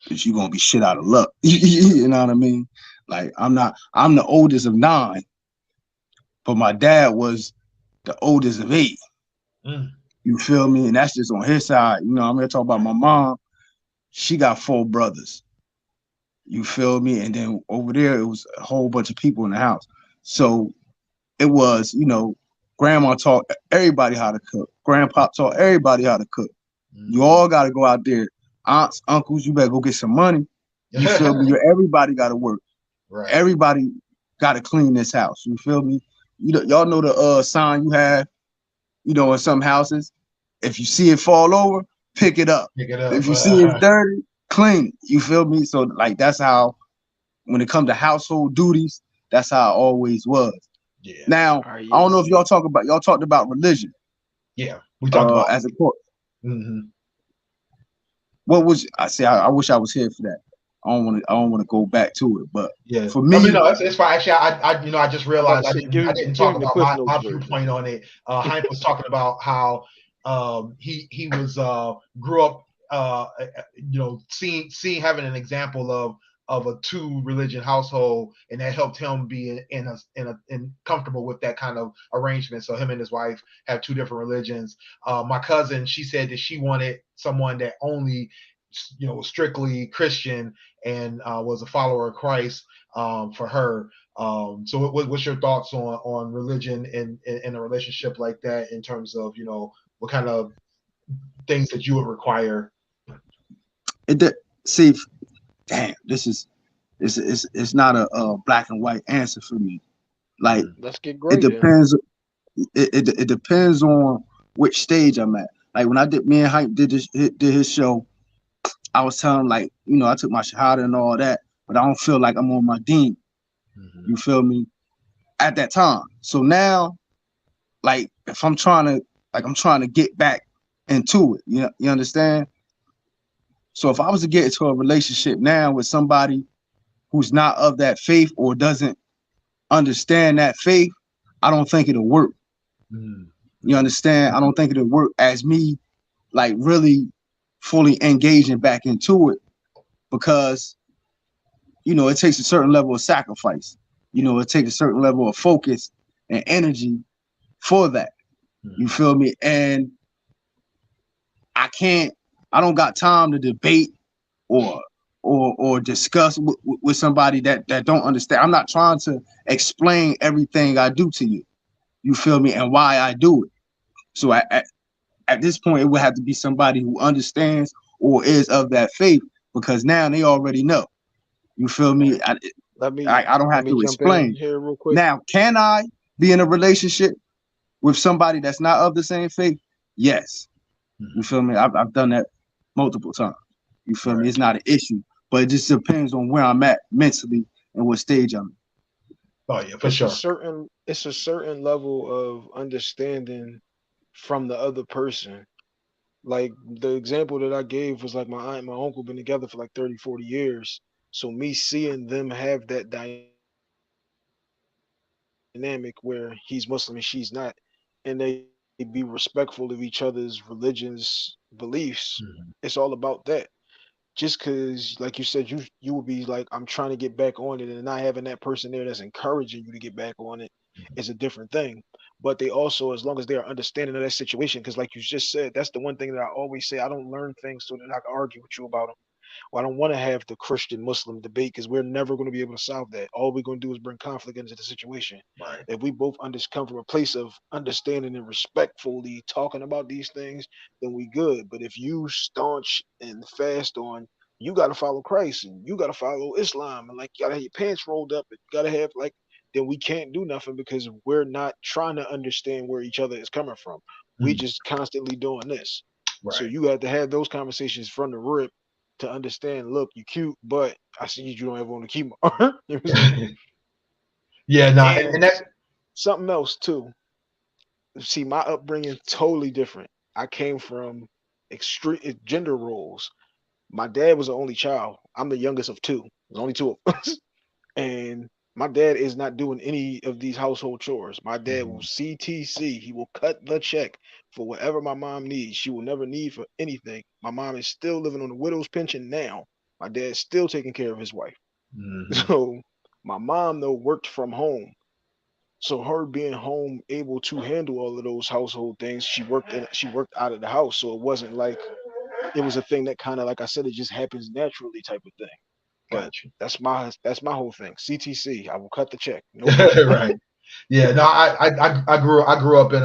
because you're gonna be shit out of luck. You know what I mean? Like I'm the oldest of 9, but my dad was the oldest of 8. You feel me? And that's just on his side. I'm gonna talk about my mom. She got 4 brothers. You feel me? And then over there, it was a whole bunch of people in the house. So it was, grandma taught everybody how to cook. Grandpa taught everybody how to cook. You all got to go out there. Aunts, uncles, you better go get some money. You feel me? Everybody got to work. Right. Everybody got to clean this house. You feel me? Y'all know the sign you have, in some houses. If you see it fall over, pick it up. If you see it's dirty, clean it. You feel me? So like that's how, when it comes to household duties, that's how it always was. Yeah. Now, I don't know if y'all talked about religion. Yeah, we talked about as a court. Mm-hmm. What was I say? I wish I was here for that. I don't want to go back to it, but yeah, for me, it's fine. Actually, I just realized I didn't talk about my viewpoint on it. Hank was talking about how he was grew up seeing having an example of a 2 religion household, and that helped him be in comfortable with that kind of arrangement. So him and his wife have 2 different religions. My cousin, she said that she wanted someone that only was strictly Christian and was a follower of Christ for her. So what's your thoughts on religion in a relationship like that, in terms of what kind of things that you would require? See, damn, it's not a black and white answer for me. Like, let's get great. It depends. It depends on which stage I'm at. Like when me and Hype did his show, I was telling him, like, I took my shahada and all that, but I don't feel like I'm on my deen. Mm-hmm. You feel me? At that time. So now, like, if I'm trying to get back into it, you understand? So if I was to get into a relationship now with somebody who's not of that faith or doesn't understand that faith, I don't think it'll work. Mm. You understand? I don't think it'll work as me, like, really fully engaging back into it, because it takes a certain level of sacrifice. It takes a certain level of focus and energy for that. You feel me? And I don't got time to debate or discuss with somebody that don't understand. I'm not trying to explain everything I do to you. You feel me? And why I do it. So at this point, it would have to be somebody who understands or is of that faith, because now they already know. You feel me? I don't have to explain. Here real quick. Now, can I be in a relationship with somebody that's not of the same faith? Yes. You feel me? I've done that multiple times. You feel me? It's not an issue, but it just depends on where I'm at mentally and what stage I'm in. Oh yeah, for sure. It's a certain level of understanding from the other person Like the example that I gave was like my aunt and my uncle been together for like 30, 40 years. So me seeing them have that dynamic where he's Muslim and she's not, and they be respectful of each other's religions beliefs. Mhm. It's all about that. Just because, like you said, you would be like, I'm trying to get back on it, and not having that person there that's encouraging you to get back on it is a different thing. But they also, as long as they are understanding of that situation, because like you just said, that's the one thing that I always say, I don't learn things so that I can argue with you about them. Well, I don't want to have the Christian Muslim debate because we're never going to be able to solve that. All we're going to do is bring conflict into the situation. Right. If we both come from a place of understanding and respectfully talking about these things, then we good. But if you staunch and fast on you got to follow Christ and you got to follow Islam and like you got to have your pants rolled up and you got to have like, then we can't do nothing because we're not trying to understand where each other is coming from. We Mhm. just constantly doing this. So Right. you have to have those conversations from the rip to understand. Look, you cute, but I see you don't ever want to keep. You know what I'm saying? Yeah. No. And And that. something else too. See, my upbringing totally different. I came from extreme gender roles. My dad was the only child. I'm the youngest of two. There's only two of us. And my dad is not doing any of these household chores. My dad will Mhm. CTC. He will cut the check for whatever my mom needs. She will never need for anything. My mom is still living on a widow's pension now. My dad's still taking care of his wife. Mhm. So my mom though worked from home. So her being home able to handle all of those household things, she worked out of the house. So it wasn't like it was a thing that kind of like I said, it just happens naturally type of thing. But Gotcha. that's my whole thing. CTC, I will cut the check. No problem. Right. Yeah. No. I grew up in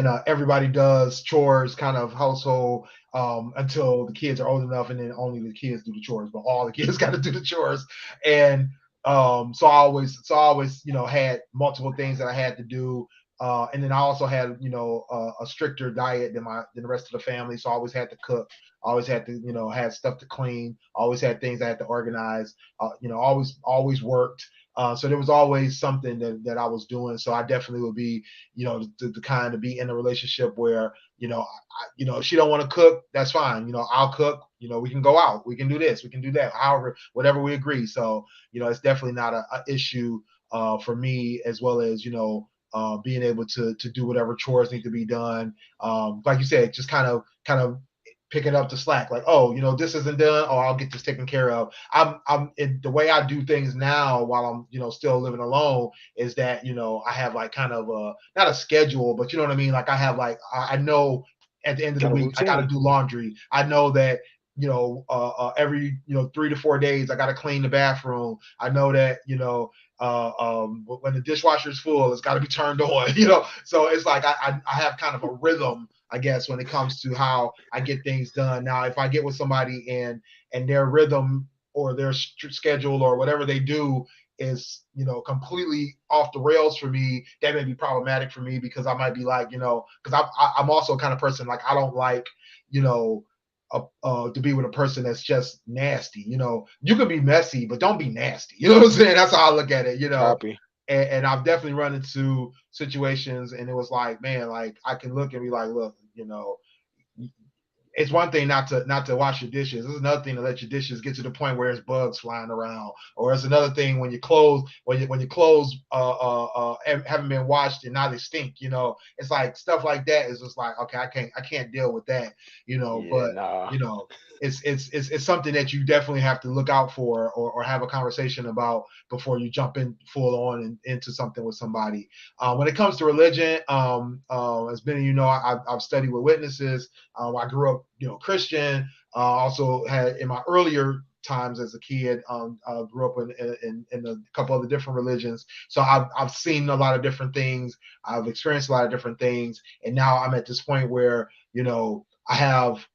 a everybody does chores kind of household until the kids are old enough, and then only the kids do the chores, but all the kids got to do the chores. And so I always had multiple things that I had to do. And then I also had a stricter diet than the rest of the family, so I always had to cook. I always had to had stuff to clean. Always had things I had to organize. Always worked. So there was always something that I was doing. So I definitely would be, the kind to be in a relationship where, if she don't want to cook, that's fine. I'll cook. We can go out. We can do this. We can do that. However, whatever we agree. So it's definitely not a issue for me, as well as being able to do whatever chores need to be done. Like you said, just kind of picking up the slack, like, oh, this isn't done, oh, I'll get this taken care of. The way I do things now while I'm still living alone is that I have like kind of a, not a schedule, but you know what I mean, like I have like I know at the end of the Got a week I got to routine. do laundry. I know that every 3 to 4 days I got to clean the bathroom. I know that when the dishwasher's full, it's got to be turned on. So it's like I have kind of a rhythm, I guess, when it comes to how I get things done. Now, if I get with somebody and their rhythm or their schedule or whatever they do is completely off the rails for me, that may be problematic for me, because I might be like, because I'm also a kind of person, like, I don't like to be with a person that's just nasty. You can be messy, but don't be nasty. You know what I'm saying? That's how I look at it. Copy. And I've definitely run into situations, and it was like, man, like I can look and be like, look, it's one thing not to wash your dishes. It's another thing to let your dishes get to the point where there's bugs flying around, or it's another thing when your clothes haven't been washed and now they stink. It's like stuff like that is just like, okay, I can't deal with that. Yeah, But nah. it's something that you definitely have to look out for, or have a conversation about before you jump in full on into something with somebody. When it comes to religion, as many of you know, I've studied with witnesses. I grew up, Christian. Also had in my earlier times as a kid, grew up in a couple of the different religions. So I've seen a lot of different things. I've experienced a lot of different things, and now I'm at this point where I have.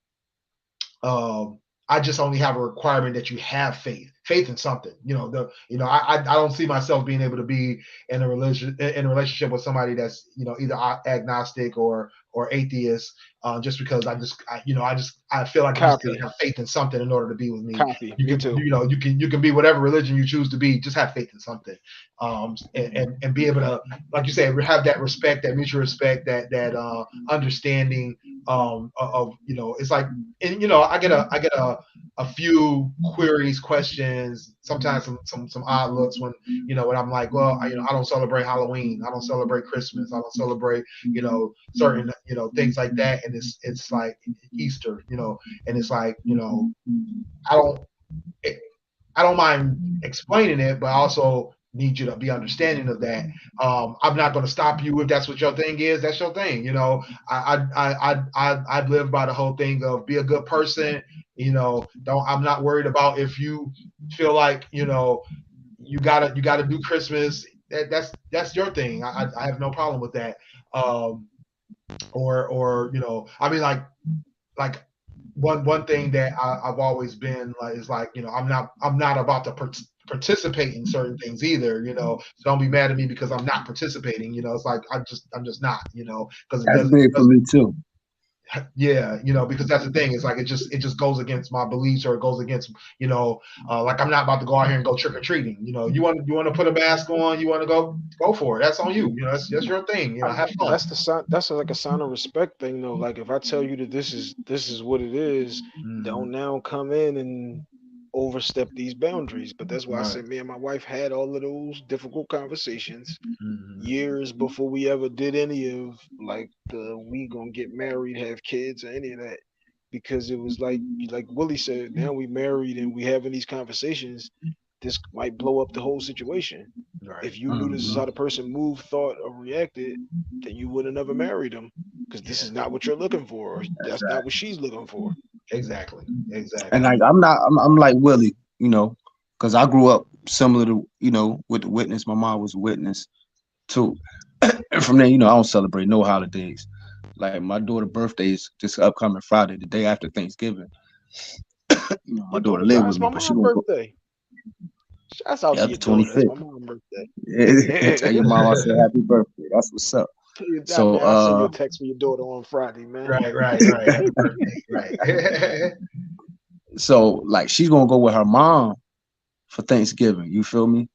I just only have a requirement that you have faith. faith in something. I don't see myself being able to be in a relationship with somebody that's either agnostic or atheist, just because I feel like you just Copy. gotta have faith in something in order to be with me. Copy. You Me can too. you can be whatever religion you choose to be. Just have faith in something, and be able to, like you said, have that respect, that mutual respect, that understanding of it's like, and I get a few queries, questions, sometimes some odd looks when when I'm like, well, I don't celebrate Halloween, I don't celebrate Christmas, I don't celebrate certain things like that, and it's like Easter, and it's like I don't I don't mind explaining it, but I also need you to be understanding of that. I'm not going to stop you if that's what your thing is. That's your thing. I live by the whole thing of be a good person. I'm not worried about if you feel like you gotta do Christmas. That's your thing. I have no problem with that. Or I mean, like one thing that I've always been like is like I'm not about to participate in certain things either. So don't be mad at me because I'm not participating. It's like I'm just not. Because it That's big for me too. Yeah, because that's the thing. It's like it just goes against my beliefs, or it goes against like I'm not about to go out here and go trick or treating. You want to put a mask on, you want to go for it. That's on you. That's your thing. Have fun. That's the sign. That's like a sign of respect thing, though. Like if I tell you that this is what it is, don't now come in and overstep these boundaries. But that's why I said me and my wife had all of those difficult conversations years before we ever did any of like the we gonna get married, have kids, or any of that. Because it was like Willie said, now we married and we having these conversations. This might blow up the whole situation. Right. If you knew this is how the person moved, thought, or reacted, then you would have never married them, because this is not what you're looking for. Or that's not what she's looking for. Exactly. And like I'm like Willie, because I grew up similar to with the witness. My mom was a witness too. And from there, I don't celebrate no holidays. Like my daughter's birthday is this upcoming Friday, the day after Thanksgiving. My daughter lived with me, but she won't go. Birthday. That's out to your the 25th. That's my mom's birthday. Tell your mom I said happy birthday. That's what's up. So I'll send you a text for your daughter on Friday, man. Right. Happy birthday. Right. So like she's gonna go with her mom for Thanksgiving. You feel me?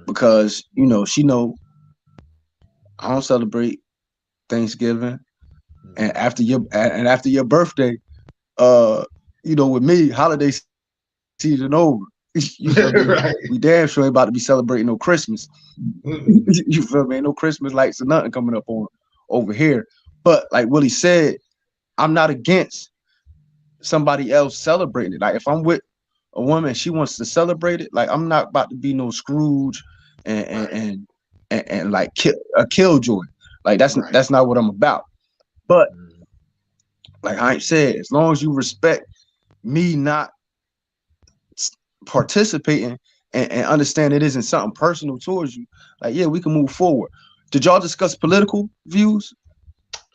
Because she know I don't celebrate Thanksgiving, and after your birthday, with me, holiday season over. You feel me? Right. We damn sure ain't about to be celebrating no Christmas. You feel me? Ain't no Christmas lights or nothing coming up on over here. But like Willie said, I'm not against somebody else celebrating it. Like if I'm with a woman, she wants to celebrate it. Like I'm not about to be no Scrooge and like a killjoy. Like that's not what I'm about. But like I said, as long as you respect me not participating and understand it isn't something personal towards you, like we can move forward. Did y'all discuss political views?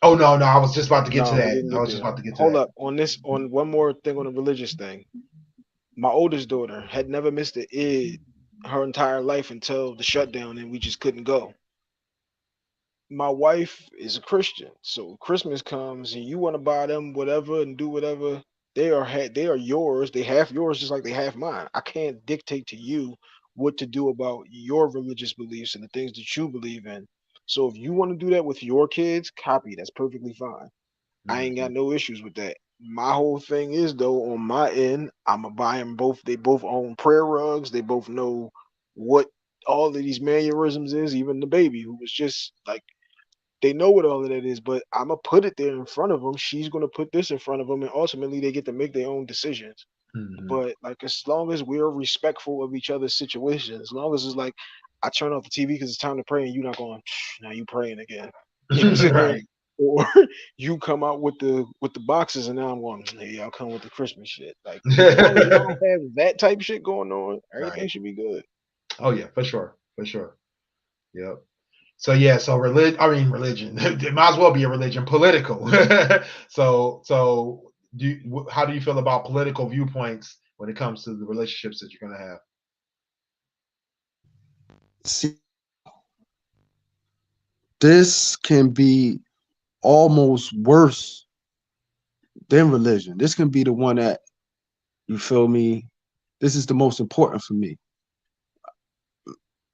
Oh no, I was just about to get to that. Hold up on one more thing on the religious thing. My oldest daughter had never missed an Eid her entire life until the shutdown, and we just couldn't go. My wife is a Christian, so Christmas comes and you want to buy them whatever and do whatever. They are yours. They half yours, just like they half mine. I can't dictate to you what to do about your religious beliefs and the things that you believe in. So if you want to do that with your kids, copy. That's perfectly fine. I ain't got no issues with that. My whole thing is though, on my end, I'm gonna buy them both. They both own prayer rugs. They both know what all of these mannerisms is. Even the baby, who was just like, they know what all of that is, but I'm gonna put it there in front of them. She's gonna put this in front of them, and ultimately they get to make their own decisions. But like, as long as we're respectful of each other's situations, as long as it's like, I turn off the TV because it's time to pray, and you're not going, now you praying again. You know what I'm saying? Right. Or you come out with the boxes, and now I'm going, hey, I'll come with the Christmas shit. Like, as long as you don't have that type of shit going on, everything should be good. Oh yeah, for sure. Yep. So religion. It might as well be a religion. Political. So how do you feel about political viewpoints when it comes to the relationships that you're gonna have. See, this can be almost worse than religion. This can be the one that, you feel me, this is the most important for me.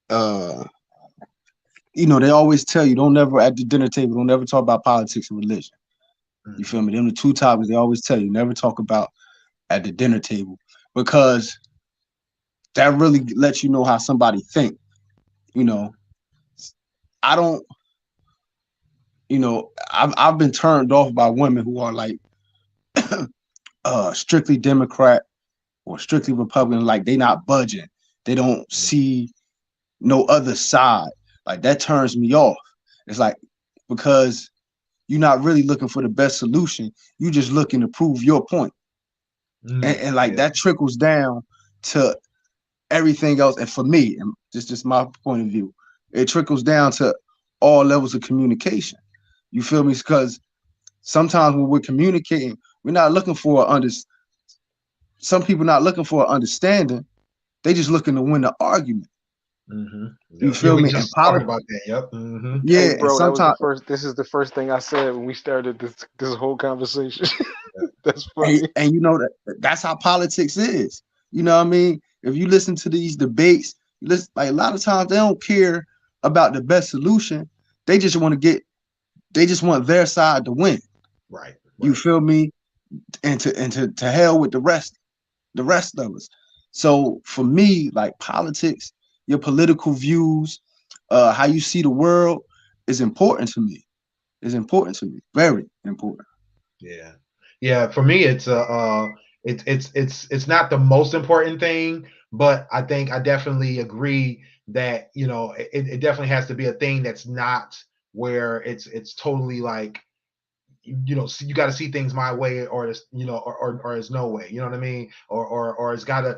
They always tell you, don't never at the dinner table, don't never talk about politics and religion. You feel me? Them the two topics they always tell you, never talk about at the dinner table, because that really lets you know how somebody think. I don't, I've been turned off by women who are like strictly Democrat or strictly Republican, like they not budging. They don't see no other side. Like that turns me off. It's like, because you're not really looking for the best solution. You just looking to prove your point. And that trickles down to everything else. And for me, and just my point of view, it trickles down to all levels of communication. You feel me? Because sometimes when we're communicating, we're not looking for some people not looking for an understanding. They just looking to win the argument. You feel me? Just talked about that. Yep. Yeah, Hey, bro, and sometimes this is the first thing I said when we started this whole conversation. That's funny. and that's how politics is. You know what I mean? If you listen to these debates, like a lot of times they don't care about the best solution. They just want their side to win. Right. You feel me? And to hell with the rest of us. So for me, like politics, your political views, how you see the world is important to me. Very important. Yeah. For me, it's not the most important thing, but I think I definitely agree that it definitely has to be a thing that's not where it's totally like, you got to see things my way, or it's or it's no way, you know what I mean, or it's gotta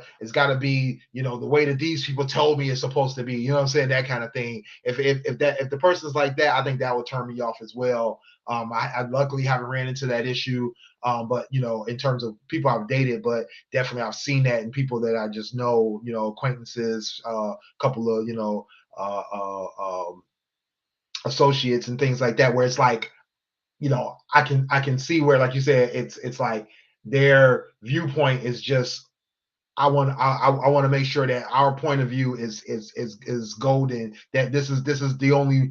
be the way that these people told me it's supposed to be, you know what I'm saying, that kind of thing. If the person's like that, I think that would turn me off as well. I luckily haven't ran into that issue, but in terms of people I've dated, but definitely I've seen that in people that I just know, acquaintances, a couple of associates and things like that, where it's like, I can see where, like you said, it's like their viewpoint is just, I want to make sure that our point of view is golden, that this is the only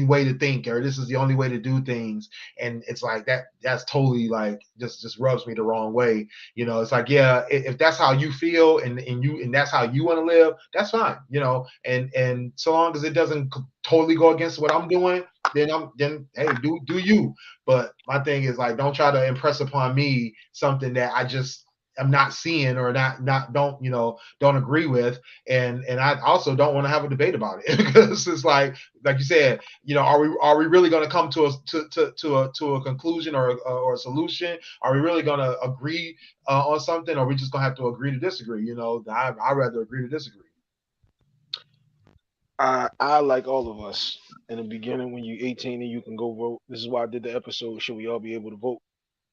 way to think, or this is the only way to do things. And it's like that's totally like just rubs me the wrong way. It's like, yeah, if that's how you feel and that's how you want to live, that's fine. And so long as it doesn't totally go against what I'm doing, then hey, do you. But my thing is, like, don't try to impress upon me something that I just am not seeing, or don't agree with. And I also don't want to have a debate about it, because it's like you said, are we really going to come to a conclusion or a solution? Are we really going to agree on something, or are we just going to have to agree to disagree? I'd rather agree to disagree. I like all of us in the beginning, when you're 18 and you can go vote. This is why I did the episode, Should We All Be Able to Vote?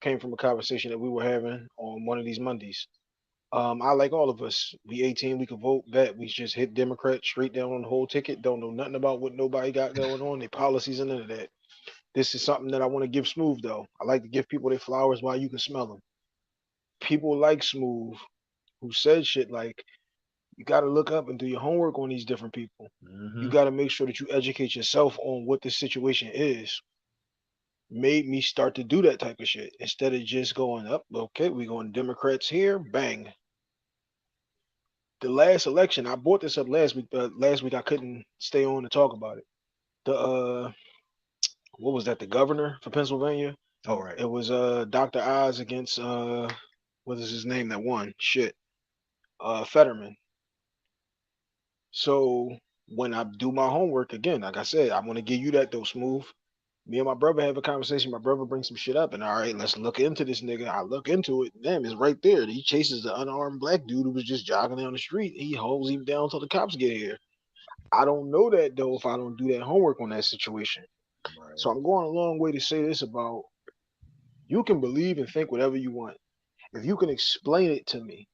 Came from a conversation that we were having on one of these Mondays. I like all of us. We 18, we can vote. Bet we just hit Democrat straight down on the whole ticket. Don't know nothing about what nobody got going on, their policies and none of that. This is something that I want to give Smooth, though. I like to give people their flowers while you can smell them. People like Smooth, who said shit like, you got to look up and do your homework on these different people. You got to make sure that you educate yourself on what the situation is. Made me start to do that type of shit instead of just going up. Okay, we going Democrats here, bang. The last election, I brought this up last week. Last week I couldn't stay on to talk about it. The what was that? The governor for Pennsylvania. Oh, right. It was Dr. Oz against what is his name that won? Shit, Fetterman. So when I do my homework again, like I said, I'm gonna give you that though, Smooth. Me and my brother have a conversation. My brother brings some shit up, and all right, let's look into this nigga. I look into it. Damn, it's right there. He chases the unarmed black dude who was just jogging down the street. He holds him down until the cops get here. I don't know that though if I don't do that homework on that situation. Right. So I'm going a long way to say this about, you can believe and think whatever you want. If you can explain it to me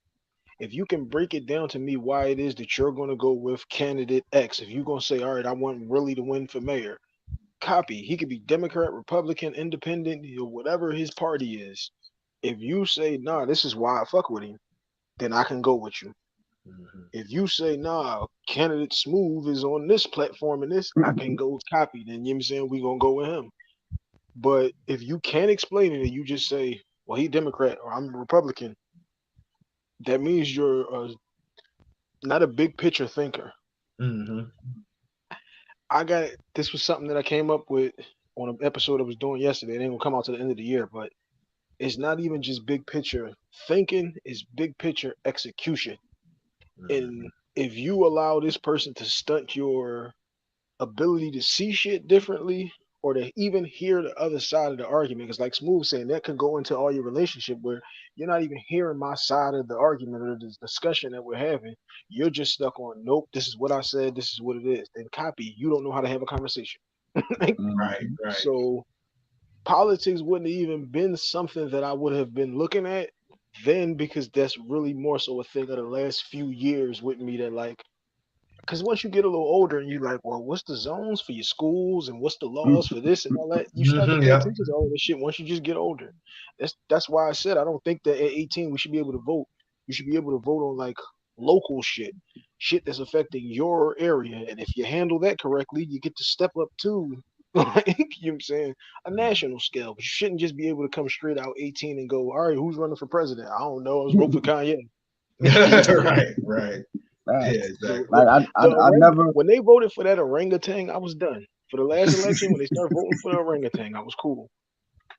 If you can break it down to me why it is that you're going to go with candidate X, if you're going to say, all right, I want Willie to win for mayor, copy. He could be Democrat, Republican, Independent, whatever his party is. If you say, nah, this is why I fuck with him, then I can go with you. If you say, nah, candidate Smooth is on this platform and this, I can go copy. Then, you know what I'm saying, we going to go with him. But if you can't explain it and you just say, well, he Democrat or I'm a Republican, that means you're not a big picture thinker. This was something that I came up with on an episode I was doing yesterday. It ain't gonna come out to the end of the year, but it's not even just big picture thinking, it's big picture execution. And if you allow this person to stunt your ability to see shit differently or to even hear the other side of the argument, because like Smooth saying, that could go into all your relationship where you're not even hearing my side of the argument or the discussion that we're having. You're just stuck on, nope, this is what I said, this is what it is. Then copy, you don't know how to have a conversation. Right. So politics wouldn't have even been something that I would have been looking at then, because that's really more so a thing of the last few years with me that like, because once you get a little older and you're like, well, what's the zones for your schools and what's the laws for this and all that? You start to pay attention to all this shit once you just get older. That's why I said I don't think that at 18 we should be able to vote. You should be able to vote on like local shit that's affecting your area. And if you handle that correctly, you get to step up to, like, you know what I'm saying, a national scale. But you shouldn't just be able to come straight out 18 and go, all right, who's running for president? I don't know. I was voting for Kanye. Right. Right. Yeah, exactly. Like I never. When they voted for that orangutan, I was done. For the last election, when they started voting for the orangutan, I was cool.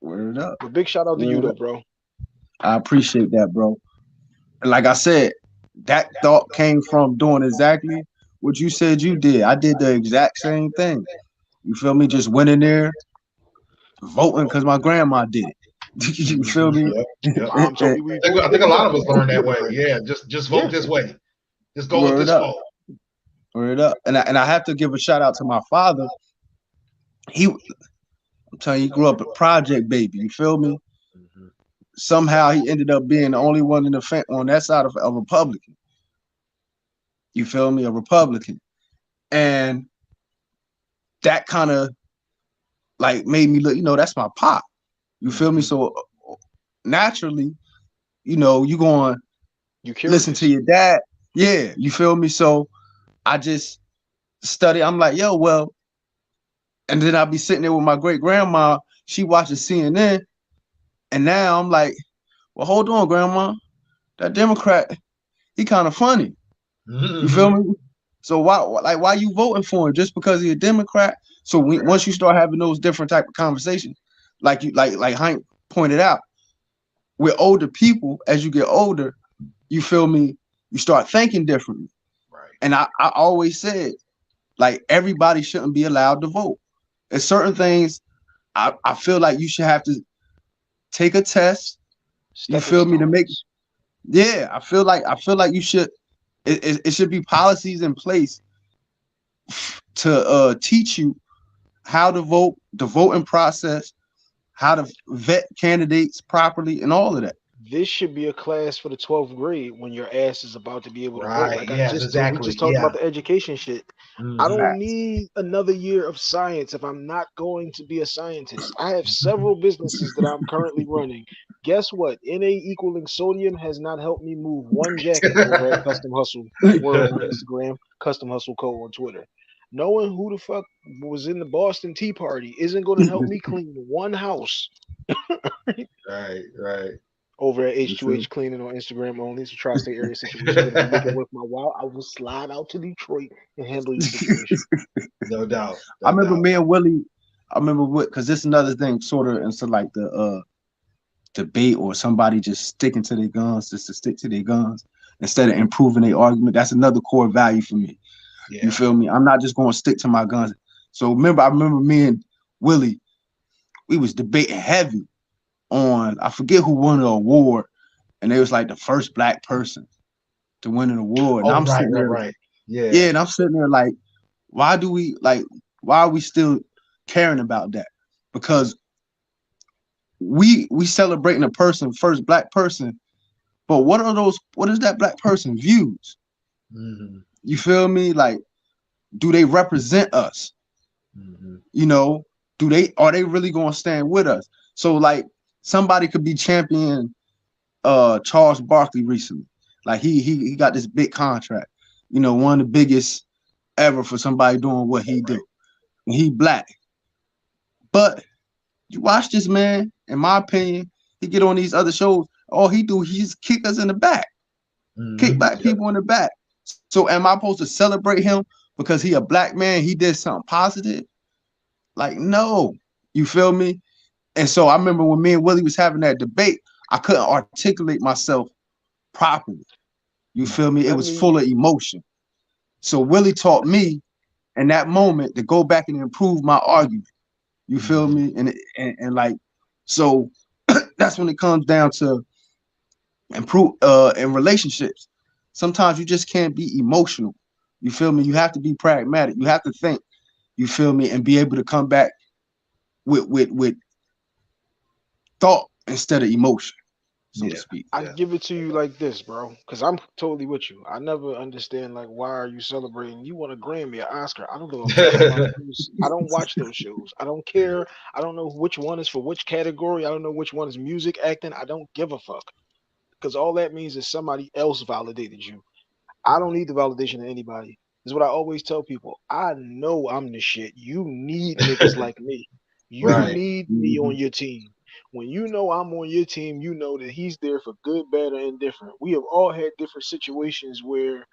Word up. But big shout out to you though, bro. I appreciate that, bro. Like I said, that thought came from doing exactly what you said you did. I did the exact same thing. You feel me? Just went in there voting because my grandma did it. You feel me? Yep. I think a lot of us learned that way. Yeah, just vote this way. Just go with this vote. Word up. And I have to give a shout out to my father. I'm telling you, he grew up a project baby. You feel me? Somehow he ended up being the only one in the on that side of a Republican. You feel me? A Republican. And that kind of like made me look, that's my pop. You feel me? So naturally, you going listen to your dad. Yeah, you feel me? So I just study. I'm like, yo, well, and then I'll be sitting there with my great grandma. She watches CNN. And now I'm like, well, hold on, grandma. That Democrat, he kind of funny. You feel me? So why you voting for him? Just because he's a Democrat? So once you start having those different type of conversations, like Hank pointed out, with older people, as you get older, you feel me? You start thinking differently. Right. And I always said, like, everybody shouldn't be allowed to vote. There's certain things I feel like you should have to take a test. You feel me? To make, yeah, I feel like you should. It should be policies in place to teach you how to vote, the voting process, how to vet candidates properly, and all of that. This should be a class for the 12th grade when your ass is about to be able to vote. Like exactly. We just talked about the education shit. I don't need another year of science if I'm not going to be a scientist. I have several businesses that I'm currently running. Guess what? Na equaling sodium has not helped me move one jacket over at Custom Hustle World on Instagram, Custom Hustle Co. on Twitter. Knowing who the fuck was in the Boston Tea Party isn't going to help me clean one house. Right. Over at H2H Cleaning on Instagram only. It's a tri-state area situation. If I make it worth my while, I will slide out to Detroit and handle your situation. No doubt. I remember me and Willie. Because this is another thing, sort of, into like the debate or somebody just sticking to their guns, just to stick to their guns instead of improving their argument. That's another core value for me. Yeah. You feel me? I'm not just going to stick to my guns. So I remember me and Willie, we was debating heavy on, I forget who won the award, and they was like the first black person to win an award. And I'm sitting there, right. Yeah, and I'm sitting there like, why are we still caring about that? Because we celebrating a person, first black person, But what is that black person views? Mm-hmm. You feel me? Like, do they represent us? Mm-hmm. You know, are they really gonna stand with us? So like somebody could be champion Charles Barkley recently. Like he got this big contract, you know, one of the biggest ever for somebody doing what he do. And he black. But you watch this man, in my opinion, he get on these other shows, all he do, he just kick us in the back, kick black people in the back. So am I supposed to celebrate him because he a black man, he did something positive? Like, no. You feel me? And so I remember when me and Willie was having that debate, I couldn't articulate myself properly. You feel me? It was full of emotion. So Willie taught me in that moment to go back and improve my argument. You feel me? And like, so that's when it comes down to improve in relationships. Sometimes you just can't be emotional. You feel me? You have to be pragmatic. You have to think. You feel me? And be able to come back with thought instead of emotion, so to speak. I give it to you like this, bro, because I'm totally with you. I never understand like why are you celebrating? You want a Grammy, an Oscar? I don't give a fuck about those. I don't watch those shows. I don't care. I don't know which one is for which category. I don't know which one is music, acting. I don't give a fuck because all that means is somebody else validated you. I don't need the validation of anybody. This is what I always tell people. I know I'm the shit. You need niggas like me. You need me on your team. When you know I'm on your team, you know that he's there for good, bad, or indifferent. We have all had different situations where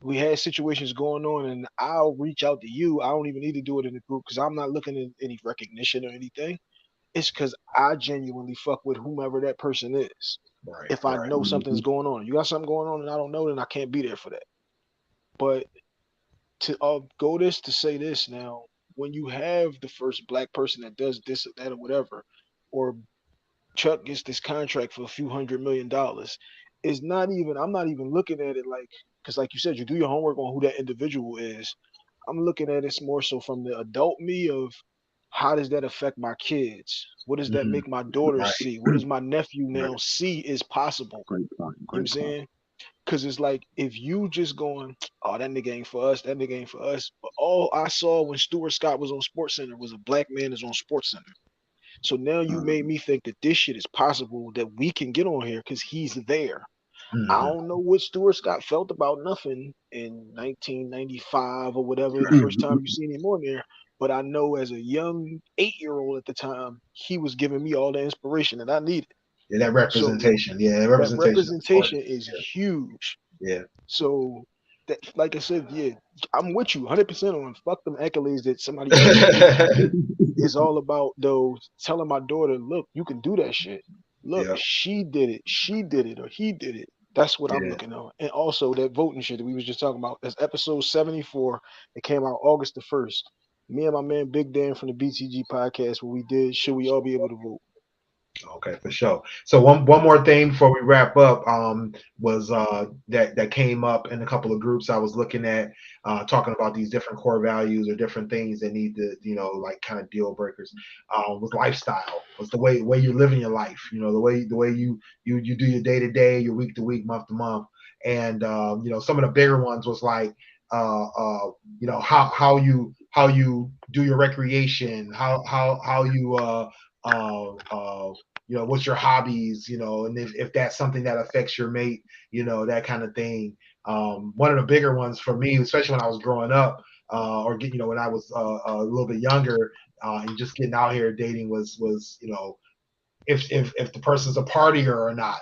we had situations going on, and I'll reach out to you. I don't even need to do it in the group because I'm not looking at any recognition or anything. It's because I genuinely fuck with whomever that person is. If I know something's going on, you got something going on and I don't know, then I can't be there for that. But to go this to say this now, when you have the first black person that does this or that or whatever, or Chuck gets this contract for a few $100 million, it's not even, I'm not even looking at it like, because like you said, you do your homework on who that individual is. I'm looking at it more so from the adult me of how does that affect my kids? What does that make my daughter see? What does my nephew now see is possible? Great point. You know what I'm saying? Because it's like if you just going, oh, that nigga ain't for us, that nigga ain't for us. But all I saw when Stuart Scott was on Sports Center was a black man is on Sports Center. So now you made me think that this shit is possible that we can get on here because he's there. I don't know what Stuart Scott felt about nothing in 1995 or whatever, the first time you seen him on there. But I know as a young 8-year-old at the time, he was giving me all the inspiration that I needed. Yeah, that representation. So, that representation is huge. Yeah. So that, like I said, yeah, I'm with you 100% on fuck them accolades that somebody it's all about though telling my daughter, look, you can do that shit. Look, she did it, or he did it. That's what I'm looking at. And also that voting shit that we was just talking about. That's episode 74. It came out August the 1st. Me and my man Big Dan from the BTG podcast, where we did Should We All Be Able to Vote? Okay, for sure. So one more thing before we wrap up was that came up in a couple of groups I was looking at, talking about these different core values or different things that need to, like kind of deal breakers. Was lifestyle, was the way you're living your life, the way you do your day to day, your week to week, month to month, and some of the bigger ones was like how you do your recreation, how you what's your hobbies, and if that's something that affects your mate, that kind of thing. One of the bigger ones for me, especially when I was growing up, or when I was a little bit younger, and just getting out here dating was if the person's a partier or not,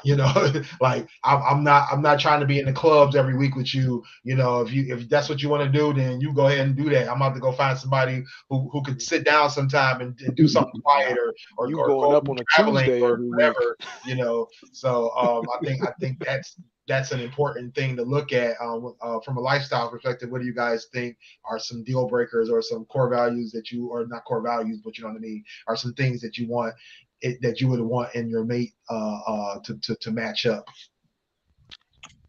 like I'm not trying to be in the clubs every week with you, if that's what you want to do, then you go ahead and do that. I'm about to go find somebody who could sit down sometime and do something quiet or you or going go up on a traveling Tuesday or every whatever, week. So I think that's an important thing to look at from a lifestyle perspective. What do you guys think are some deal breakers or some core values that you, or not core values, but you know what I mean, are some things that you want that you would want in your mate to match up?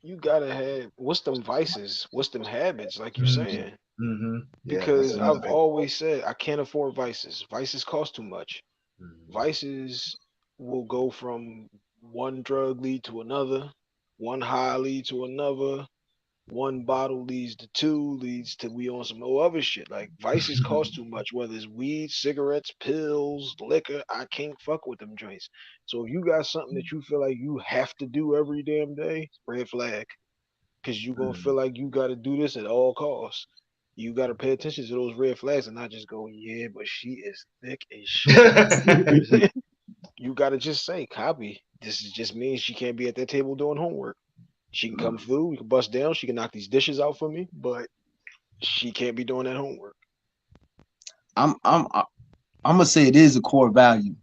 You gotta have what's them vices, what's them habits, like you're saying. Yeah, Because I've always said I can't afford vices. Vices cost too much. Mm-hmm. Vices will go from one drug lead to another. One high lead to another. One bottle leads to two, leads to we on some other shit. Like vices cost too much, whether it's weed, cigarettes, pills, liquor. I can't fuck with them joints. So if you got something that you feel like you have to do every damn day, red flag. Cause you gonna feel like you gotta do this at all costs. You gotta pay attention to those red flags and not just go, yeah, but she is thick as shit. You gotta just say, copy. This is just means she can't be at that table doing homework. She can come through, we can bust down, she can knock these dishes out for me, but she can't be doing that homework. I'm gonna say it is a core value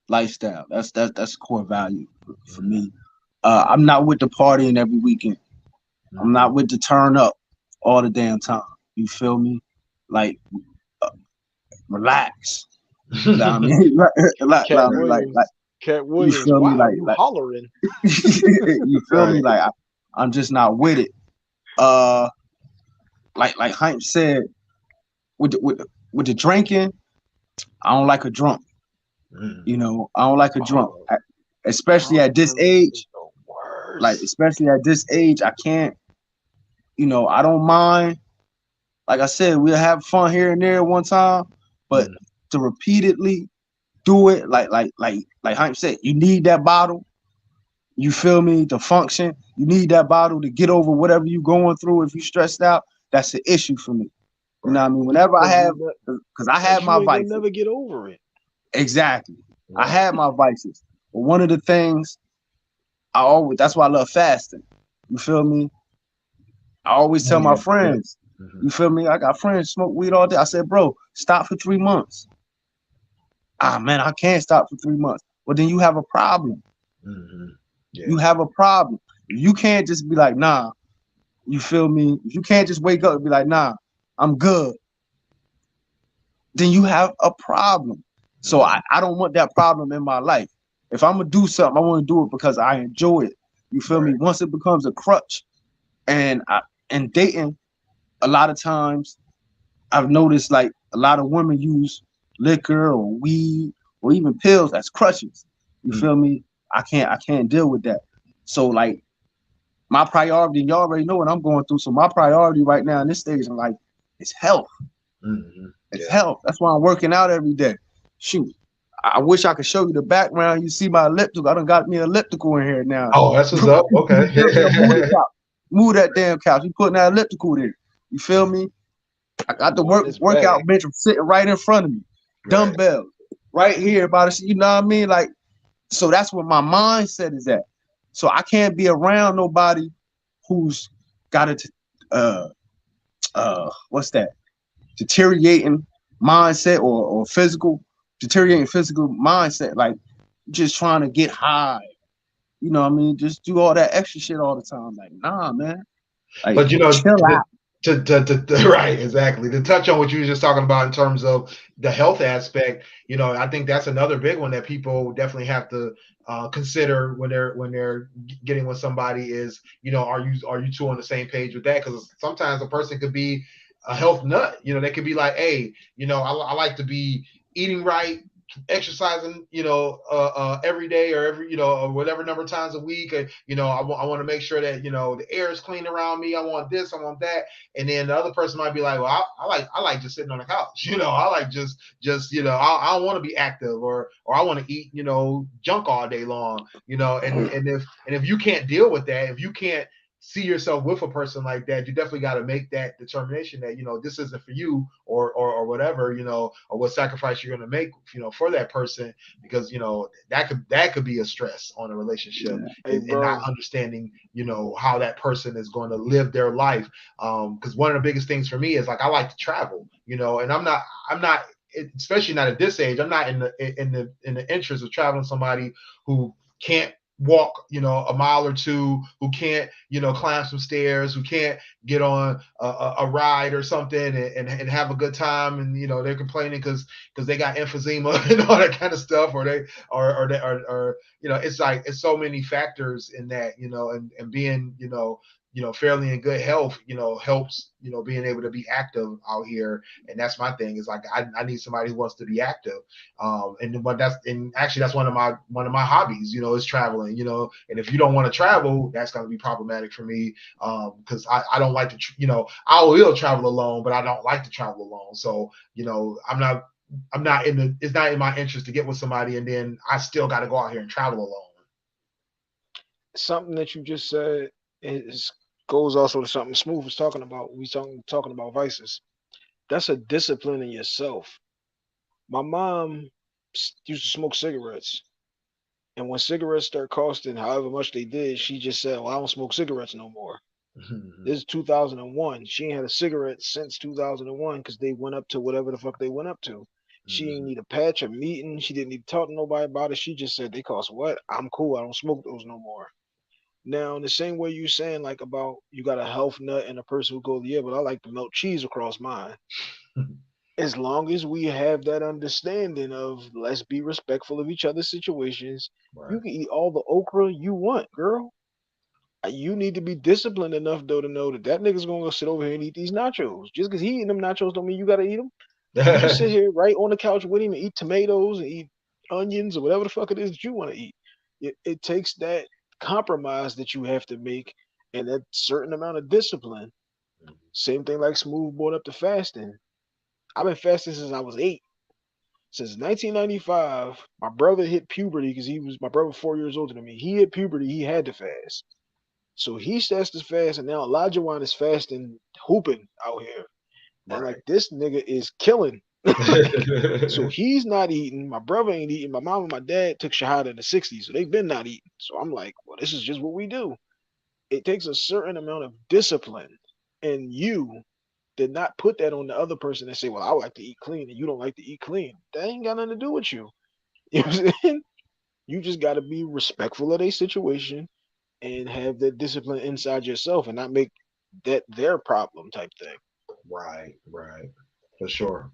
lifestyle. That's a core value for me. I'm not with the partying every weekend. I'm not with the turn up all the damn time. You feel me? Like relax. I mean, Cat Williams, Cat Williams, you feel me? wow, you hollering. You feel me? Like I'm just not with it. Like Hype said, with the drinking, I don't like a drunk. You know, I don't like a drunk, especially at this age. Like, especially at this age, I can't. You know, I don't mind. Like I said, we'll have fun here and there one time, but to repeatedly do it, like Hype said, you need that bottle. You feel me? To function, you need that bottle to get over whatever you're going through. If you're stressed out, that's an issue for me. You know what I mean? Whenever I have, because I have my vices. Never get over it. Exactly. I had my vices, but one of the things that's why I love fasting. You feel me? I always tell my friends, you feel me? I got friends smoke weed all day. I said, bro, stop for 3 months. Man, I can't stop for 3 months. Well, then you have a problem. You have a problem. You can't just be like, nah. You feel me? If you can't just wake up and be like, nah, I'm good. Then you have a problem. So I don't want that problem in my life. If I'm gonna do something, I want to do it because I enjoy it. You feel me? Once it becomes a crutch, and dating, a lot of times I've noticed like a lot of women use liquor or weed or even pills as crutches. You feel me? I can't deal with that. So like my priority, y'all already know what I'm going through. So my priority right now in this stage in life is health. It's health. That's why I'm working out every day. Shoot. I wish I could show you the background. You see my elliptical. I done got me an elliptical in here now. Oh, that's what's up. Okay. Move that damn couch. You putting that elliptical there. You feel me? I got the workout bench sitting right in front of me. Dumbbells right here about it. You know what I mean? Like, so that's what my mindset is at. So I can't be around nobody who's got what's that? Deteriorating mindset or deteriorating physical mindset, like just trying to get high. You know what I mean? Just do all that extra shit all the time. Like, nah, man. Like, but you know, chill out. Right, exactly. To touch on what you were just talking about in terms of the health aspect, you know, I think that's another big one that people definitely have to consider when they're getting with somebody is, you know, are you two on the same page with that? Because sometimes a person could be a health nut. You know, they could be like, hey, you know, I like to be eating right, exercising, you know, every day or every, you know, or whatever number of times a week. You know, I want to make sure that, you know, the air is clean around me. I want this, I want that. And then the other person might be like, well, I like just sitting on the couch. You know, I like just, you know, I don't want to be active or I want to eat, you know, junk all day long, you know, and if you can't deal with that, if you can't see yourself with a person like that, you definitely got to make that determination that, you know, this isn't for you or whatever, you know, or what sacrifice you're going to make, you know, for that person, because, you know, that could be a stress on a relationship. And not understanding, you know, how that person is going to live their life. Because one of the biggest things for me is like, I like to travel, you know, and I'm not, especially not at this age, I'm not in the interest of traveling somebody who can't walk, you know, a mile or two, who can't, you know, climb some stairs, who can't get on a ride or something and have a good time, and, you know, they're complaining because they got emphysema and all that kind of stuff, or you know, it's like, it's so many factors in that, you know, and being, you know, fairly in good health, helps, being able to be active out here. And that's my thing, is like I need somebody who wants to be active. And actually that's one of my hobbies, is traveling, and if you don't want to travel, that's going to be problematic for me, because I don't like to, I will travel alone, but I don't like to travel alone. So, it's not in my interest to get with somebody and then I still got to go out here and travel alone. Something that you just said goes also to something Smooth was talking about. We talking about vices. That's a discipline in yourself. My mom used to smoke cigarettes, and when cigarettes start costing however much they did, she just said, "Well, I don't smoke cigarettes no more." This is 2001. She ain't had a cigarette since 2001 because they went up to whatever the fuck they went up to. She didn't need a patch or meeting. She didn't need to talk to nobody about it. She just said, "They cost what? I'm cool. I don't smoke those no more." Now, in the same way you saying like about you got a health nut and a person who goes, "Yeah, but I like to melt cheese across mine." As long as we have that understanding of let's be respectful of each other's situations, Right. you can eat all the okra you want, girl. You need to be disciplined enough though to know that nigga's gonna go sit over here and eat these nachos. Just because he eating them nachos don't mean you gotta eat them. You just sit here right on the couch with him and eat tomatoes and eat onions or whatever the fuck it is that you want to eat. It takes that compromise that you have to make and that certain amount of discipline. Same thing like Smooth brought up the fasting. I've been fasting since I was 8. Since 1995, my brother hit puberty because my brother 4 years older than me. He hit puberty, he had to fast. So he starts to fast, and now Elijah Wan is fasting, hooping out here. And like this nigga is killing. So he's not eating. My brother ain't eating. My mom and my dad took Shahada in the 60s, so they've been not eating. So I'm like, well, this is just what we do. It takes a certain amount of discipline, and you did not put that on the other person and say, well, I like to eat clean and you don't like to eat clean. That ain't got nothing to do with you. You know what I'm saying? You just got to be respectful of their situation and have that discipline inside yourself and not make that their problem type thing. Right. For sure.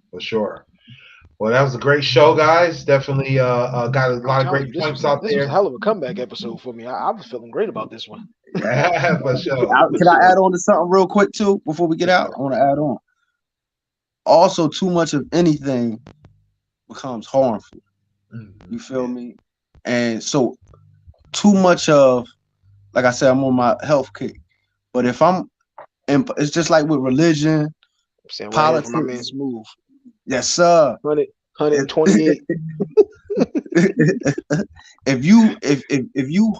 Well, that was a great show, guys. Definitely got a lot of great points out This there. was a hell of a comeback episode for me. I was feeling great about this one. Yeah, for sure. Can I add on to something real quick too before we get out? I want to add on. Also, too much of anything becomes harmful. You feel me? And so, too much of, like I said, I'm on my health kick. But if it's just like with religion, politics. My man Smooth. Yes, sir. 128. If you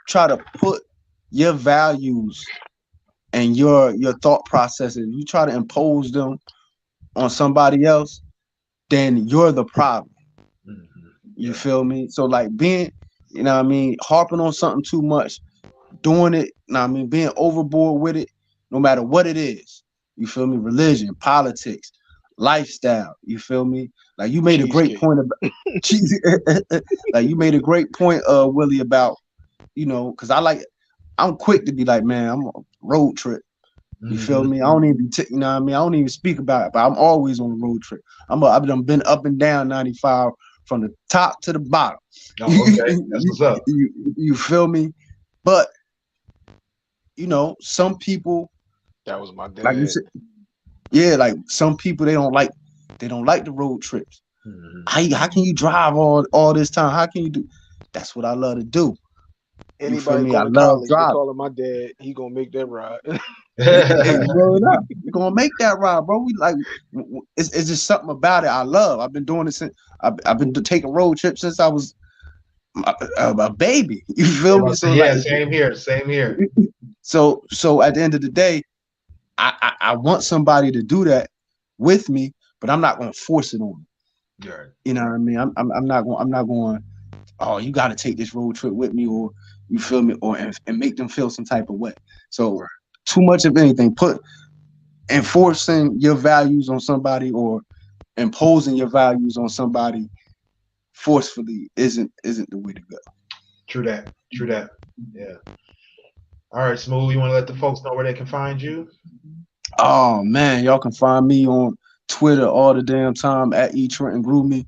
try to put your values and your thought processes, you try to impose them on somebody else, then you're the problem. You feel me? So like being, harping on something too much, doing it, being overboard with it, no matter what it is. You feel me? Religion, politics, lifestyle. You feel me? Like you made a great point about like you made a great point, Willie, about, because I'm quick to be like, man, I'm on a road trip. You feel me? I don't even I don't even speak about it, but I'm always on a road trip. I've been up and down 95 from the top to the bottom. Oh, okay. That's what's up. You feel me? But some people, that was my dad. Like you said, yeah, like some people they don't like the road trips. How can you drive all this time? How can you do? That's what I love to do. Anybody I going love college, driving. calling my dad, he gonna make that ride. You're gonna make that ride, bro. It's just something about it I love. I've been doing it since I've been taking road trips since I was a baby. You feel me? So yeah, same here. So at the end of the day, I want somebody to do that with me, but I'm not gonna force it on them. Right. You know what I mean? I'm not going, oh, you got to take this road trip with me, or you feel me, or and make them feel some type of way. So too much of anything, enforcing your values on somebody or imposing your values on somebody forcefully isn't the way to go. True that. Yeah. All right, Smooth, you want to let the folks know where they can find you? Oh man, y'all can find me on Twitter all the damn time at eTrentonGroovy.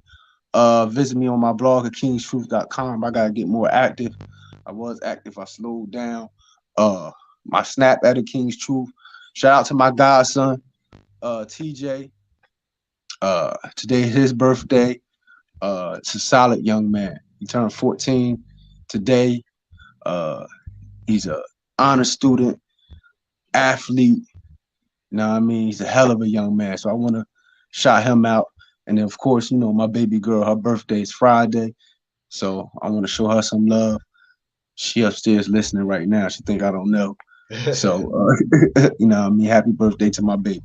Visit me on my blog at kingstruth.com. I gotta get more active. I was active, I slowed down. my snap at the King's Truth. Shout out to my godson, TJ. Today is his birthday. It's a solid young man. He turned 14 today. He's a honor student, athlete. You know what I mean? He's a hell of a young man. So I want to shout him out. And then, of course, you know, my baby girl, her birthday is Friday. So I want to show her some love. She upstairs listening right now. She think I don't know. So, you know what I mean? Happy birthday to my baby.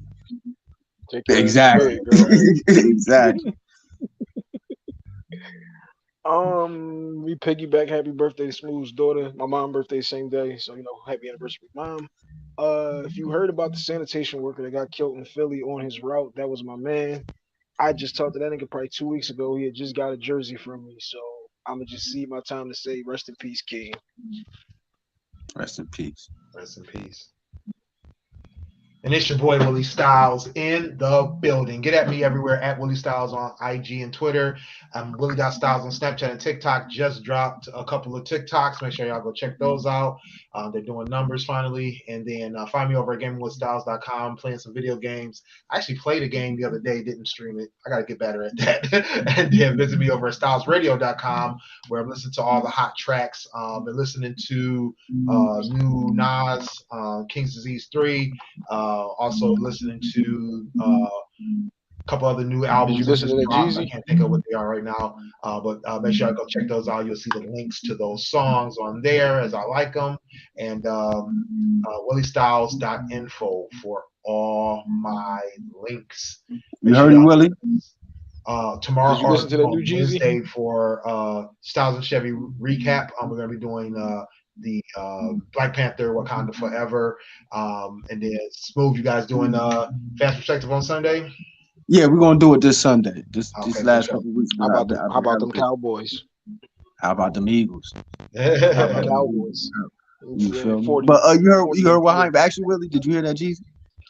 Take care Exactly. of the kid, girl. Exactly. We piggyback happy birthday to Smooth's daughter. My mom's birthday same day, so you know, happy anniversary, mom. If you heard about the sanitation worker that got killed in Philly on his route, that was my man. I just talked to that nigga probably 2 weeks ago. He had just got a jersey from me, so I'm gonna just see my time to say rest in peace, King. Rest in peace. Rest in peace. And it's your boy Willie Styles in the building. Get at me everywhere at Willie Styles on IG and Twitter. Willie.Styles on Snapchat and TikTok. Just dropped a couple of TikToks. Make sure y'all go check those out. They're doing numbers finally. And then find me over at GamingWithStyles.com, playing some video games. I actually played a game the other day, didn't stream it. I got to get better at that. And then visit me over at StylesRadio.com, where I'm listening to all the hot tracks. Been listening to new Nas, King's Disease 3. Also listening to a couple other new albums. Did you listen to that I Jeezy? can't think of what they are right now, but make sure I go check those out. You'll see the links to those songs on there as I like them. And WillieStyles.info for all my links. You heard him, Willie? Tomorrow Did you listen to that new Jeezy? Wednesday for Styles and Chevy recap. We're going to be doing the Black Panther Wakanda Forever, and then Smooth, you guys doing Fast Perspective on Sunday? Yeah, we're gonna do it this Sunday. This Okay, last for sure. couple weeks. How about them Cowboys? How about them Eagles? How about Cowboys? You feel me? 40, But you heard 40. what Hype actually, Willie? Did you hear that Jeezy?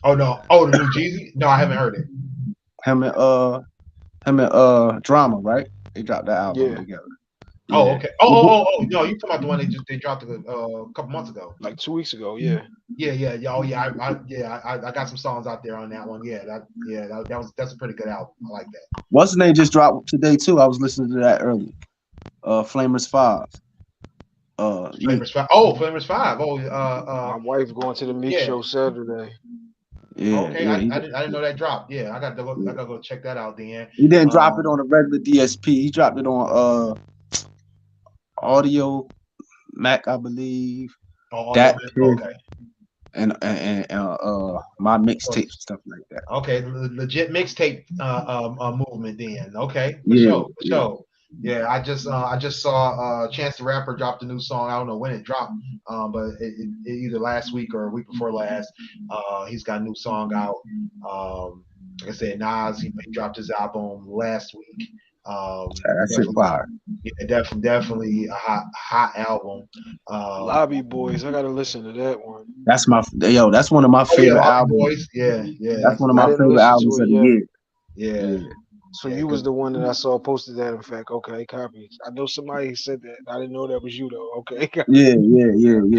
Oh no! Oh, the new Jeezy? No, I haven't heard it. Him and Drama, right? They dropped that album Yeah. together. Oh, Yeah. okay. Oh, no, you talking about the one they dropped a couple months ago? Like 2 weeks ago, yeah. Yeah. Oh, yeah. I got some songs out there on that one. That's a pretty good album. I like that. What's the name just dropped today too? I was listening to that earlier. Flamers 5. Flamers 5. Oh, Flamers 5. Oh, My wife going to the Meek yeah. show Saturday. Yeah, okay. yeah, I didn't know that dropped. Yeah, I got to go check that out then. he didn't drop it on a regular DSP. He dropped it on Audio Mac, I believe. Oh, That okay. And my mixtape stuff like that. Okay, legit mixtape movement then. Okay, for Yeah, sure, for sure. Yeah, I just saw Chance the Rapper dropped a new song. I don't know when it dropped, but it either last week or a week before last. He's got a new song out. Like I said, Nas he dropped his album last week. That shit fire. Yeah, definitely a hot album. Lobby Boys, I gotta listen to that one. That's one of my favorite albums. Boys. Yeah. That's one of my I didn't favorite listen to albums it of the yet. year. Yeah. So Yeah, you was the one that I saw posted that. In fact, okay, copy. I know somebody said that. I didn't know that was you though. Okay. Yeah.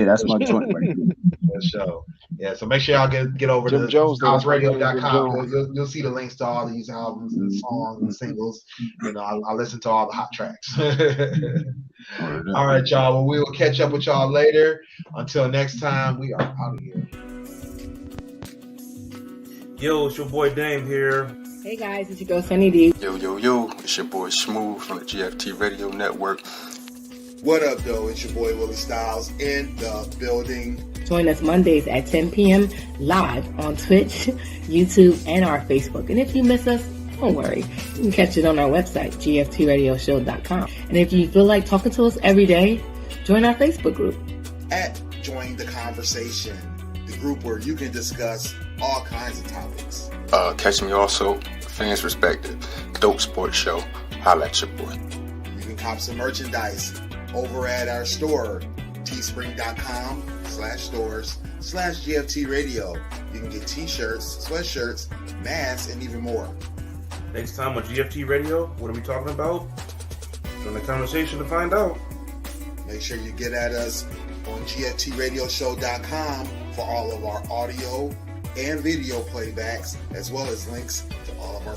That's my joint right there. For sure. Yeah, so make sure y'all get over Jim to Jones, though. StylesRadio.com. Jim You'll see the links to all these albums and songs and singles. You know, I listen to all the hot tracks. All right, y'all. Well, we will catch up with y'all later. Until next time, we are out of here. Yo, it's your boy Dame here. Hey guys, it's your girl Sunny D. Yo, it's your boy Smooth from the GFT Radio Network. What up, though? It's your boy Willie Styles in the building. Join us Mondays at 10 p.m. live on Twitch, YouTube, and our Facebook. And if you miss us, don't worry. You can catch it on our website, gftradioshow.com. And if you feel like talking to us every day, join our Facebook group. At Join the Conversation, the group where you can discuss all kinds of topics. Catch me also, Fans Perspective, Dope Sports Show. Holla at your boy. You can cop some merchandise over at our store, teespring.com/stores/GFT Radio. You can get t-shirts, sweatshirts, masks, and even more. Next time on GFT Radio, what are we talking about? Join the conversation to find out. Make sure you get at us on GFTRadioshow.com for all of our audio and video playbacks, as well as links to all of our